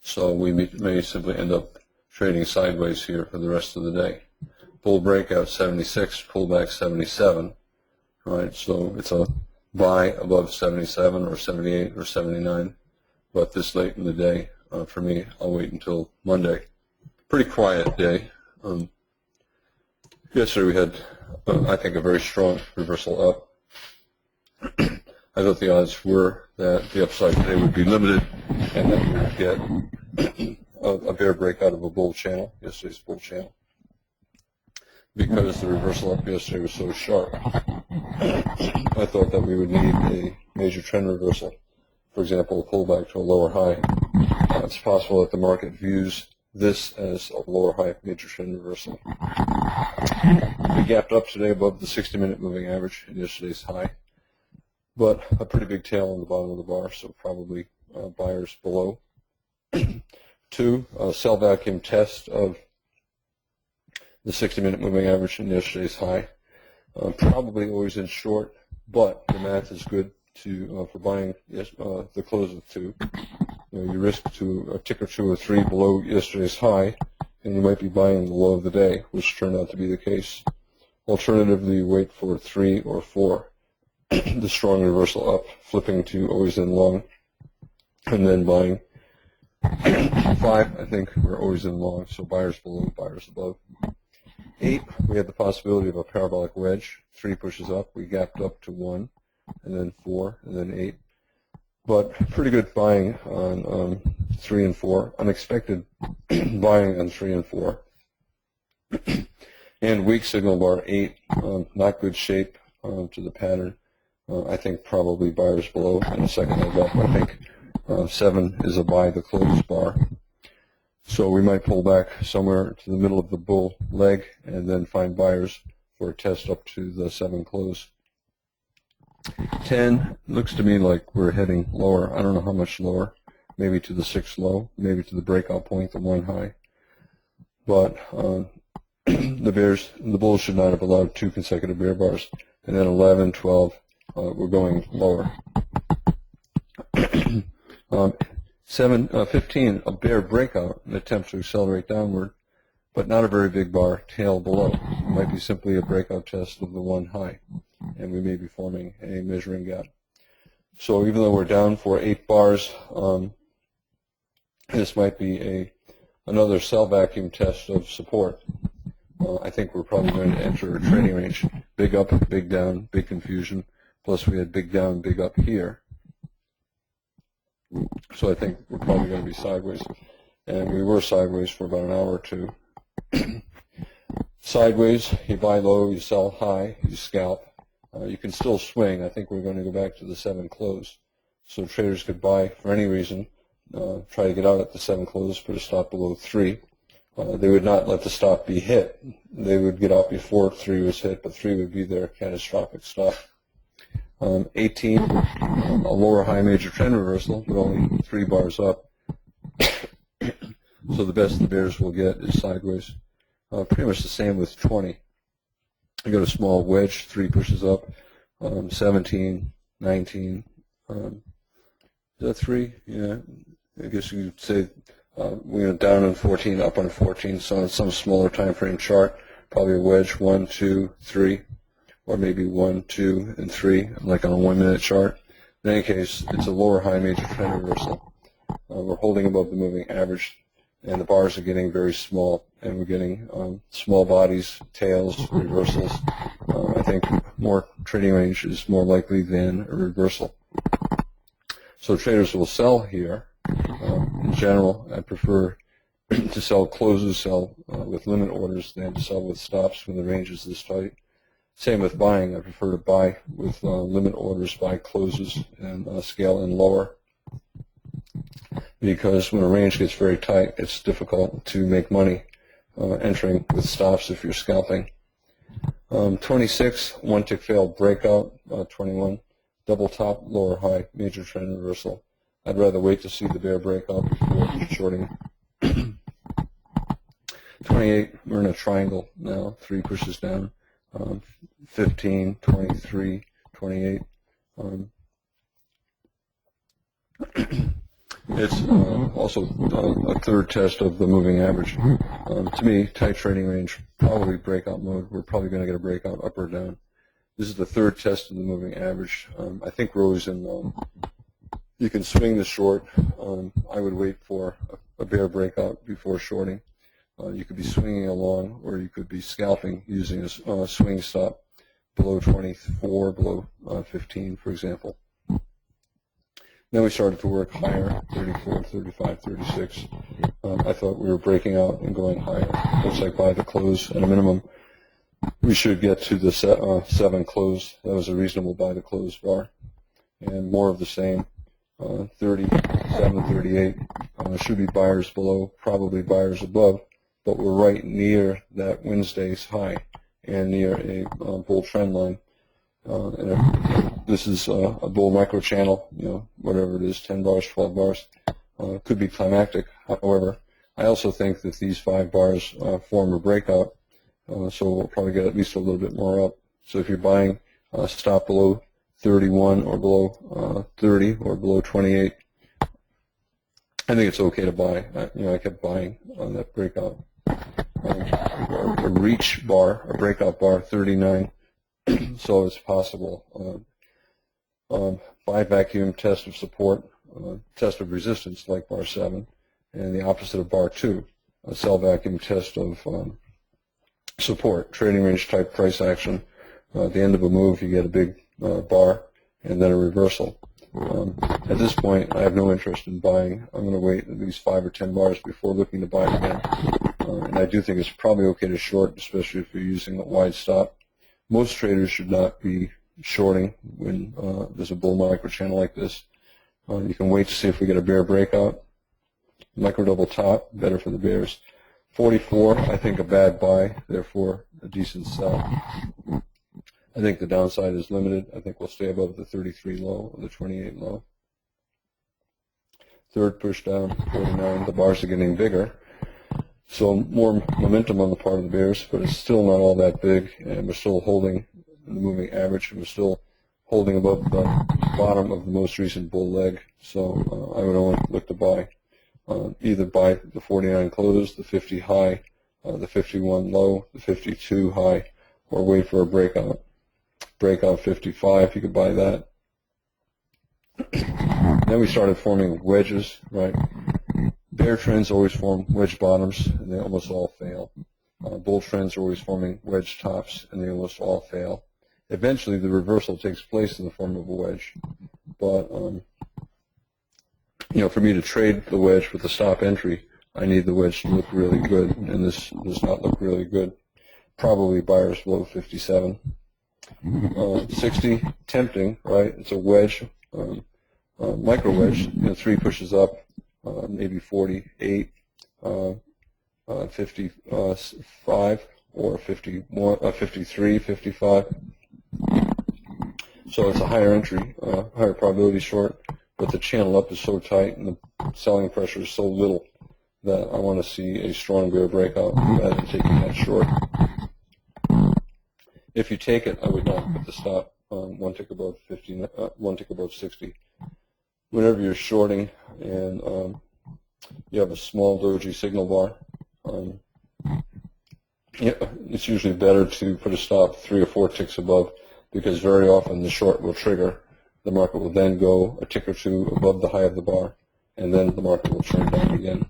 So we may simply end up trading sideways here for the rest of the day. Bull breakout 76, pullback 77, right? So it's a buy above 77 or 78 or 79, but this late in the day, for me, I'll wait until Monday. Pretty quiet day. Yesterday we had, I think, a very strong reversal up. I thought the odds were that the upside today would be limited and that we would get a bear breakout of a bull channel, yesterday's bull channel, because the reversal up yesterday was so sharp. I thought that we would need a major trend reversal, for example, a pullback to a lower high. It's possible that the market views this as a lower high major trend reversal. We gapped up today above the 60-minute moving average in yesterday's high, but a pretty big tail on the bottom of the bar, so probably buyers below. 2, sell vacuum test of the 60-minute moving average in yesterday's high. Probably always in short, but the math is good to for buying the close of 2. You risk to a tick or 2 or 3 below yesterday's high, and you might be buying the low of the day, which turned out to be the case. Alternatively, wait for 3 or 4, the strong reversal up, flipping to always in long, and then buying. 5, I think we're always in long, so buyers below, buyers above. 8, we had the possibility of a parabolic wedge. 3 pushes up, we gapped up to 1, and then 4, and then 8. But pretty good buying on 3 and 4. Unexpected buying on 3 and 4. And weak signal bar 8, not good shape to the pattern. I think probably buyers below in the second leg up. I think 7 is a buy the close bar. So we might pull back somewhere to the middle of the bull leg and then find buyers for a test up to the 7 close. 10 looks to me like we're heading lower. I don't know how much lower. Maybe to the 6 low, maybe to the breakout point, the 1 high. But the bulls should not have allowed 2 consecutive bear bars. and then 11, 12, we're going lower. 15, a bear breakout, an attempt to accelerate downward, but not a very big bar, tail below. It might be simply a breakout test of the one high, and we may be forming a measuring gap. So even though we're down for 8 bars, this might be another cell vacuum test of support. I think we're probably going to enter a trading range. Big up, big down, big confusion. Plus we had big down, big up here. So I think we're probably going to be sideways. And we were sideways for about an hour or two. Sideways, you buy low, you sell high, you scalp. You can still swing. I think we're going to go back to the 7 close. So traders could buy for any reason, try to get out at the 7 close, put a stop below 3. They would not let the stop be hit. They would get out before 3 was hit, but 3 would be their catastrophic stop. 18, a lower high major trend reversal, but only 3 bars up. So the best the bears will get is sideways. Pretty much the same with 20. You got a small wedge, 3 pushes up. 17, 19. Is that 3? Yeah, I guess you could say we're down on 14, up on 14. So on some smaller time frame chart, probably a wedge 1, 2, 3, or maybe 1, 2, and 3, like on a 1-minute chart. In any case, it's a lower high major trend reversal. We're holding above the moving average, and the bars are getting very small, and we're getting small bodies, tails, reversals. I think more trading range is more likely than a reversal. So traders will sell here. In general, I prefer to sell closes, sell with limit orders than to sell with stops when the range is this tight. Same with buying. I prefer to buy with limit orders, buy closes, and scale in lower. Because when a range gets very tight, it's difficult to make money entering with stops if you're scalping. 26, 1 tick fail breakout. 21, double top, lower high, major trend reversal. I'd rather wait to see the bear breakout before shorting. 28, we're in a triangle now, 3 pushes down. 15, 23, 28. It's also a third test of the moving average. To me, tight trading range, probably breakout mode. We're probably going to get a breakout up or down. This is the third test of the moving average. I think we're always in you can swing the short. I would wait for a bear breakout before shorting. You could be swinging along, or you could be scalping using a swing stop below 24, below 15, for example. Then we started to work higher, 34, 35, 36. I thought we were breaking out and going higher. Looks like by the close, at a minimum, we should get to the 7 close. That was a reasonable by the close bar. And more of the same, 37, 38. Should be buyers below, probably buyers above, but we're right near that Wednesday's high and near a bull trend line. And if this is a bull micro channel, whatever it is, 10 bars, 12 bars, could be climactic. However, I also think that these 5 bars form a breakout, so we'll probably get at least a little bit more up. So if you're buying, stop below 31 or below 30 or below 28, I think it's okay to buy. I kept buying on that breakout. A reach bar, a breakout bar, 39. So it's possible. Buy vacuum test of support, test of resistance like bar 7, and the opposite of bar 2, a sell vacuum test of support, trading range type price action. At the end of a move, you get a big bar and then a reversal. At this point, I have no interest in buying. I'm going to wait at least 5 or 10 bars before looking to buy again. And I do think it's probably okay to short, especially if you're using a wide stop. Most traders should not be shorting when there's a bull micro channel like this. You can wait to see if we get a bear breakout. Micro double top, better for the bears. 44, I think a bad buy, therefore a decent sell. I think the downside is limited. I think we'll stay above the 33 low or the 28 low. Third push down, 49. The bars are getting bigger. So more momentum on the part of the bears, but it's still not all that big, and we're still holding in the moving average. It was still holding above the bottom of the most recent bull leg, so I would only look to buy. Either buy the 49 close, the 50 high, the 51 low, the 52 high, or wait for a breakout. Breakout 55, you could buy that. Then we started forming wedges, right? Bear trends always form wedge bottoms, and they almost all fail. Bull trends are always forming wedge tops, and they almost all fail. Eventually, the reversal takes place in the form of a wedge. But, for me to trade the wedge with a stop entry, I need the wedge to look really good, and this does not look really good. Probably buyers below 57. 60, tempting, right? It's a wedge, micro wedge. 3 pushes up, maybe 48, 55, or 53, 55. So it's a higher entry, higher probability short, but the channel up is so tight and the selling pressure is so little that I want to see a strong bear breakout rather than taking that short. If you take it, I would not put the stop one tick above 50, one tick above 60. Whenever you're shorting and you have a small doji signal bar, it's usually better to put a stop 3 or 4 ticks above, because very often the short will trigger. The market will then go a tick or two above the high of the bar, and then the market will turn down again.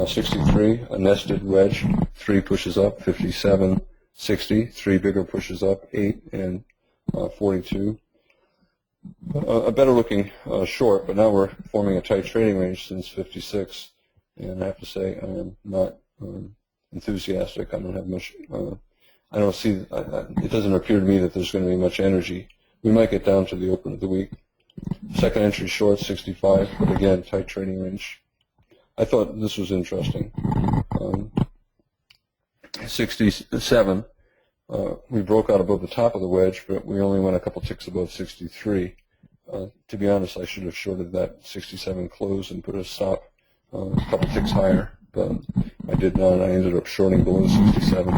63, a nested wedge, 3 pushes up, 57, 60, 3 bigger pushes up, 8 and 42. A better looking short, but now we're forming a tight trading range since 56, and I have to say I am not enthusiastic. I don't have much, I don't see, it doesn't appear to me that there's going to be much energy. We might get down to the open of the week. Second entry short, 65, but again, tight trading range. I thought this was interesting. 67, we broke out above the top of the wedge, but we only went a couple ticks above 63. To be honest, I should have shorted that 67 close and put a stop a couple ticks higher, but I did not. I ended up shorting below 67,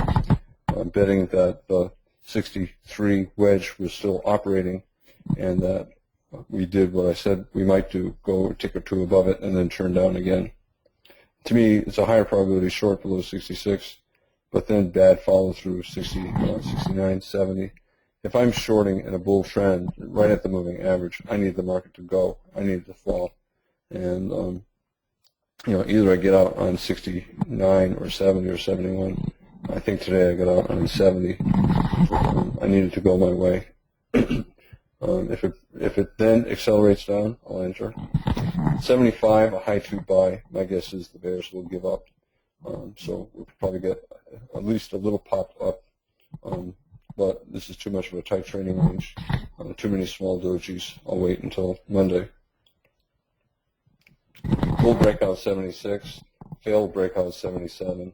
betting that the 63 wedge was still operating and that we did what I said we might do, go a tick or two above it and then turn down again. To me, it's a higher probability short below 66, but then bad follow-through, 60, 69, 70. If I'm shorting in a bull trend right at the moving average, I need the market to go. I need it to fall. And, either I get out on 69 or 70 or 71. I think today I got out on 70. I needed to go my way. If it then accelerates down, I'll enter. 75, a high 2 buy. My guess is the bears will give up. So we'll probably get at least a little pop up. But this is too much of a tight trading range. Too many small dojis. I'll wait until Monday. Bull breakout 76. Failed breakout 77.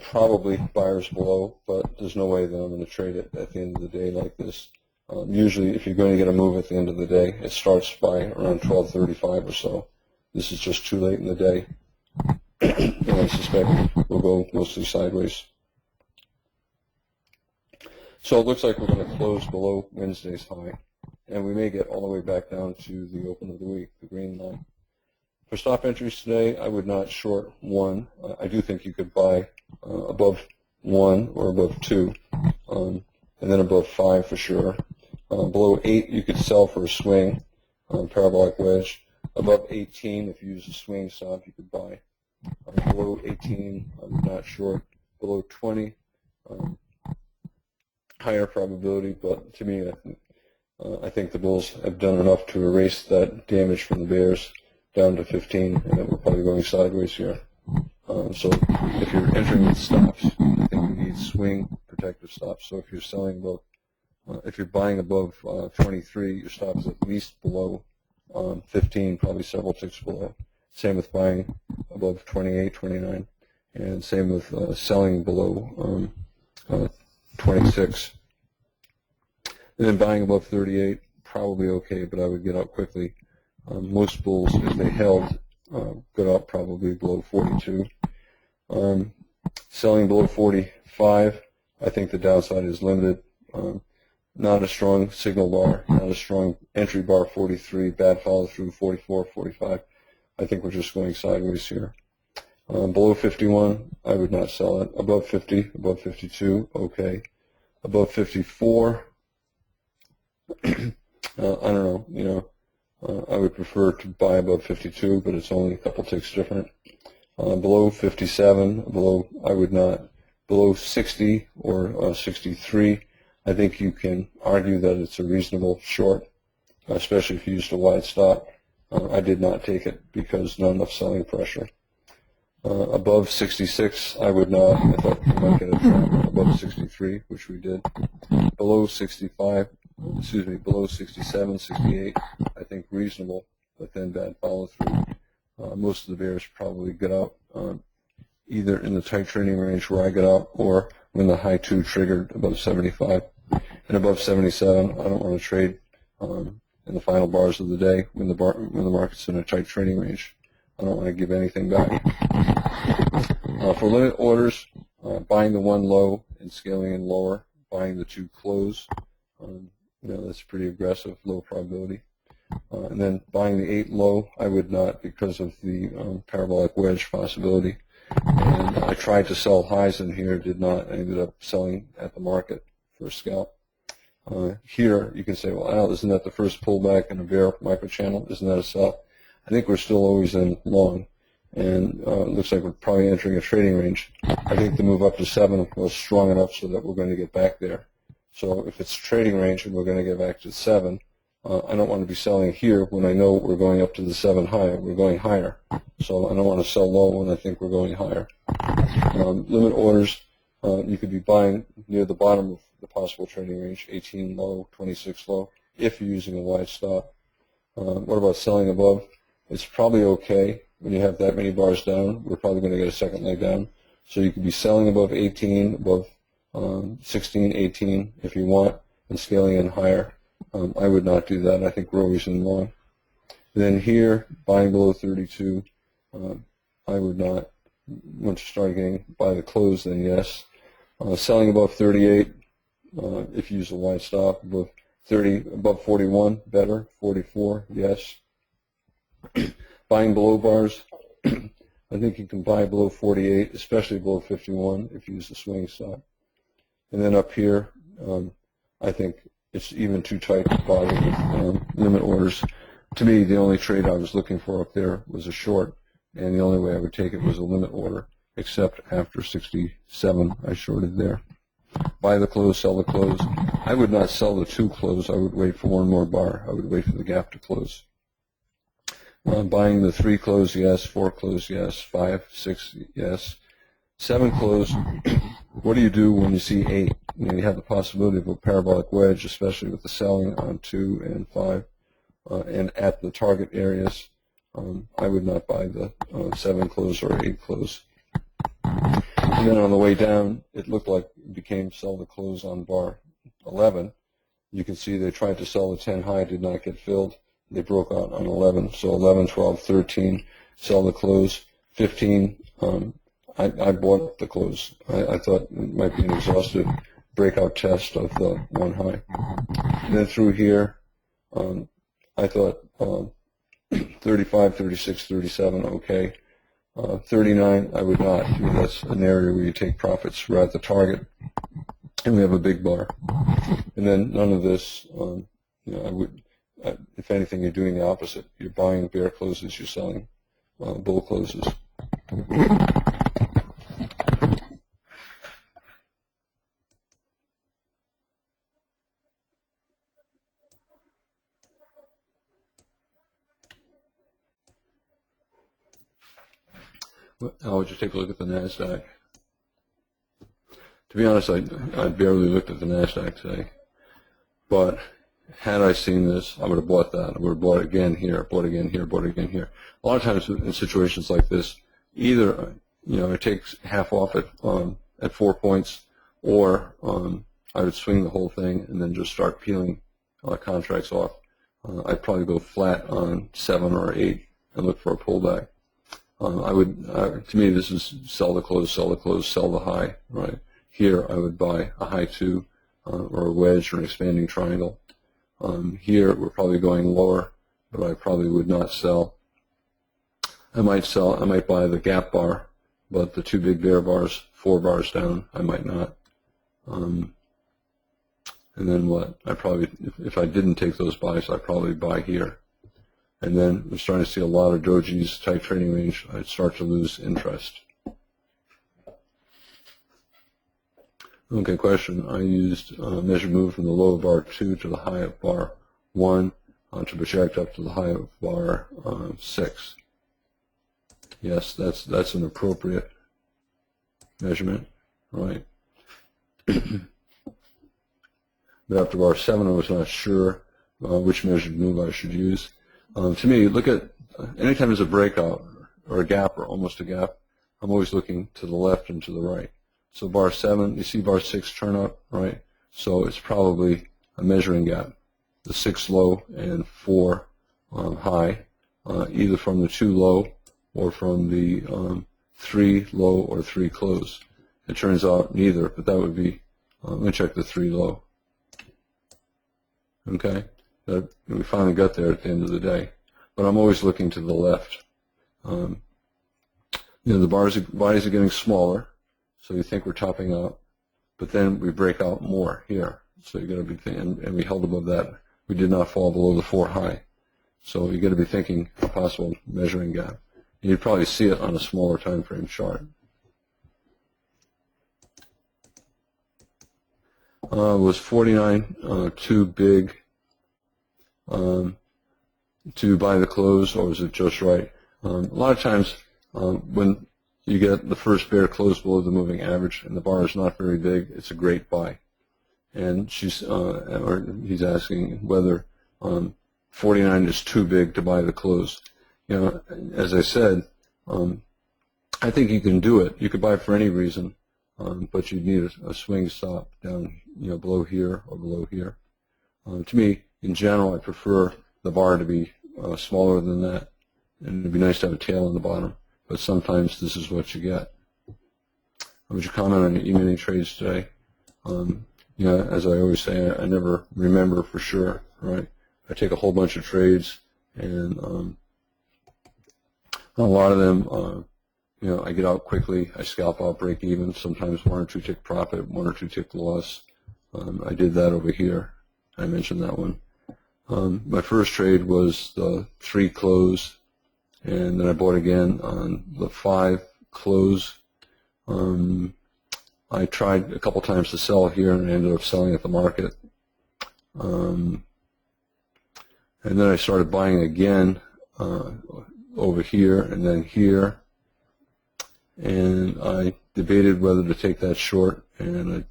Probably buyers below, but there's no way that I'm going to trade it at the end of the day like this. Usually, if you're going to get a move at the end of the day, it starts by around 12:35 or so. This is just too late in the day, and I suspect we'll go mostly sideways. So it looks like we're going to close below Wednesday's high, and we may get all the way back down to the open of the week, the green line. For stop entries today, I would not short 1. I do think you could buy above 1 or above 2, and then above 5 for sure. Below 8, you could sell for a swing, parabolic wedge. Above 18, if you use a swing stop, you could buy. Below 18, I would not short. Below 20, higher probability, but to me, I think the bulls have done enough to erase that damage from the bears down to 15, and then we're probably going sideways here. So if you're entering with stops, I think you need swing protective stops. So if you're selling above, if you're buying above 23, your stop is at least below 15, probably several ticks below. Same with buying above 28, 29, and same with selling below 26. And then buying above 38, probably okay, but I would get out quickly. Most bulls, if they held, got out probably below 42. Selling below 45, I think the downside is limited. Not a strong signal bar, not a strong entry bar, 43, bad follow through, 44, 45. I think we're just going sideways here. Below 51, I would not sell it. Above 50, above 52, okay. Above 54, I don't know, you know, I would prefer to buy above 52, but it's only a couple ticks different. Below 57, below, I would not. Below 60 or 63, I think you can argue that it's a reasonable short, especially if you used a wide stop. I did not take it because not enough selling pressure. Above 66, I would not. I thought we might get a trap. Above 63, which we did. Below 65, excuse me, below 67, 68, I think reasonable, but then bad follow through. Most of the bears probably get out either in the tight trading range where I get out or when the high 2 triggered above 75. And above 77, I don't want to trade in the final bars of the day when the market's in a tight trading range. I don't want to give anything back. For limit orders, buying the 1 low and scaling in lower, buying the 2 close, you know, that's pretty aggressive, low probability. And then buying the 8 low, I would not because of the parabolic wedge possibility. And I tried to sell highs in here, did not. I ended up selling at the market for a scalp. Here, you can say, well, Al, isn't that the first pullback in a bear microchannel? Isn't that a sell? I think we're still always in long, and it looks like we're probably entering a trading range. I think the move up to 7 was strong enough so that we're going to get back there. So if it's trading range and we're going to get back to 7, I don't want to be selling here when I know we're going up to the 7 high. We're going higher. So I don't want to sell low when I think we're going higher. Limit orders, you could be buying near the bottom of the possible trading range, 18 low, 26 low, if you're using a wide stop. What about selling above? It's probably okay when you have that many bars down. We're probably going to get a second leg down. So you could be selling above 18, above 16, 18 if you want, and scaling in higher. I would not do that. I think we're always in long. And then here, buying below 32, I would not. Once you start getting by the close, then yes. Selling above 38, if you use a wide stop, above 30, above 41, better. 44, yes. Buying below bars, I think you can buy below 48, especially below 51 if you use the swing stop. And then up here, I think it's even too tight to buy with limit orders. To me, the only trade I was looking for up there was a short, and the only way I would take it was a limit order, except after 67, I shorted there. Buy the close, sell the close. I would not sell the 2 close. I would wait for 1 more bar. I would wait for the gap to close. Buying the 3 close, yes. 4 close, yes. 5, 6, yes. 7 close. What do you do when you see 8? You know, you have the possibility of a parabolic wedge, especially with the selling on 2 and 5, and at the target areas. I would not buy the 7 close or 8 close. And then on the way down, it looked like it became sell the close on bar 11. You can see they tried to sell the 10 high, did not get filled. They broke out on 11. So 11, 12, 13, sell the close. 15, I bought the close. I thought it might be an exhaustive breakout test of the 1 high. And then through here, I thought 35, 36, 37, okay. 39, I would not. I mean, that's an area where you take profits. We're at the target, and we have a big bar. And then none of this, you know, I would, if anything, you're doing the opposite. You're buying bear closes, you're selling bull closes. How would you take a look at the NASDAQ? To be honest, I barely looked at the NASDAQ today. But had I seen this, I would have bought that. I would have bought it again here, bought it again here, bought it again here. A lot of times in situations like this, either it takes half off at 4 points, or I would swing the whole thing and then just start peeling contracts off. I'd probably go flat on 7 or 8 and look for a pullback. To me, this is sell the close, sell the close, sell the high, right? Here, I would buy a high 2 or a wedge or an expanding triangle. Here, we're probably going lower, but I probably would not sell. I might buy the gap bar, but the 2 big bear bars, 4 bars down, I might not. And then what? If I didn't take those buys, I'd probably buy here. And then we're starting to see a lot of dojis, tight trading range. I'd start to lose interest. Okay, question. I used measured move from the low of bar 2 to the high of bar 1 to project up to the high of bar 6. Yes, that's an appropriate measurement, right? But after bar 7, I was not sure which measured move I should use. To me, look at anytime there's a breakout or a gap or almost a gap, I'm always looking to the left and to the right. So bar 7, you see bar 6 turn up, right? So it's probably a measuring gap, the 6 low and 4 high, either from the 2 low or from the 3 low or 3 close. It turns out neither, but that would be, let me check the 3 low. Okay, we finally got there at the end of the day. But I'm always looking to the left. You know, the bodies are getting smaller, so you think we're topping out, but then we break out more here. So you got to be thinking, and we held above that. We did not fall below the 4 high. So you got to be thinking a possible measuring gap. And you'd probably see it on a smaller time frame chart. Was 49 too big to buy the close, or was it just right? A lot of times when you get the first bear close below the moving average and the bar is not very big, it's a great buy. And he's asking whether 49 is too big to buy the close. You know, as I said, I think you can do it. You could buy for any reason, but you'd need a swing stop down, you know, below here or below here. To me, in general, I prefer the bar to be smaller than that, and it'd be nice to have a tail on the bottom. But sometimes this is what you get. Would you comment on your e-mini trades today? You know, as I always say, I never remember for sure, right? I take a whole bunch of trades, and a lot of them, you know, I get out quickly. I scalp out, break even. Sometimes 1 or 2 tick profit, 1 or 2 tick loss. I did that over here. I mentioned that one. My first trade was the 3 close, and then I bought again on the 5 close. I tried a couple times to sell here, and I ended up selling at the market. And then I started buying again over here and then here, and I debated whether to take that short, and I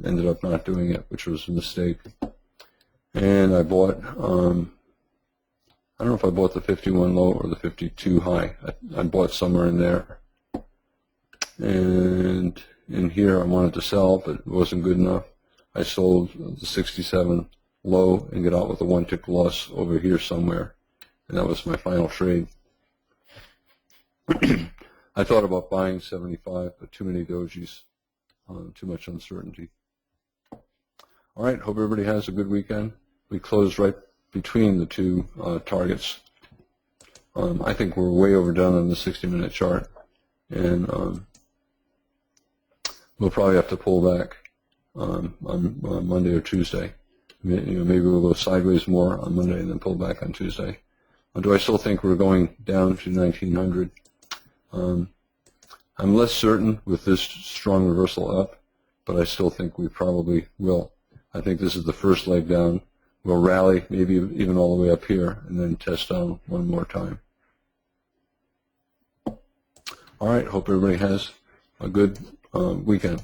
ended up not doing it, which was a mistake. And I bought, I don't know if I bought the 51 low or the 52 high. I bought somewhere in there. And in here I wanted to sell, but it wasn't good enough. I sold the 67 low and got out with a 1 tick loss over here somewhere. And that was my final trade. I thought about buying 75, but too many dojis, too much uncertainty. All right, hope everybody has a good weekend. We closed right between the 2 targets. I think we're way overdone on the 60-minute chart, and we'll probably have to pull back on Monday or Tuesday. You know, maybe we'll go sideways more on Monday and then pull back on Tuesday. Do I still think we're going down to 1900? I'm less certain with this strong reversal up, but I still think we probably will. I think this is the first leg down. We'll rally, maybe even all the way up here, and then test down one more time. All right, hope everybody has a good weekend.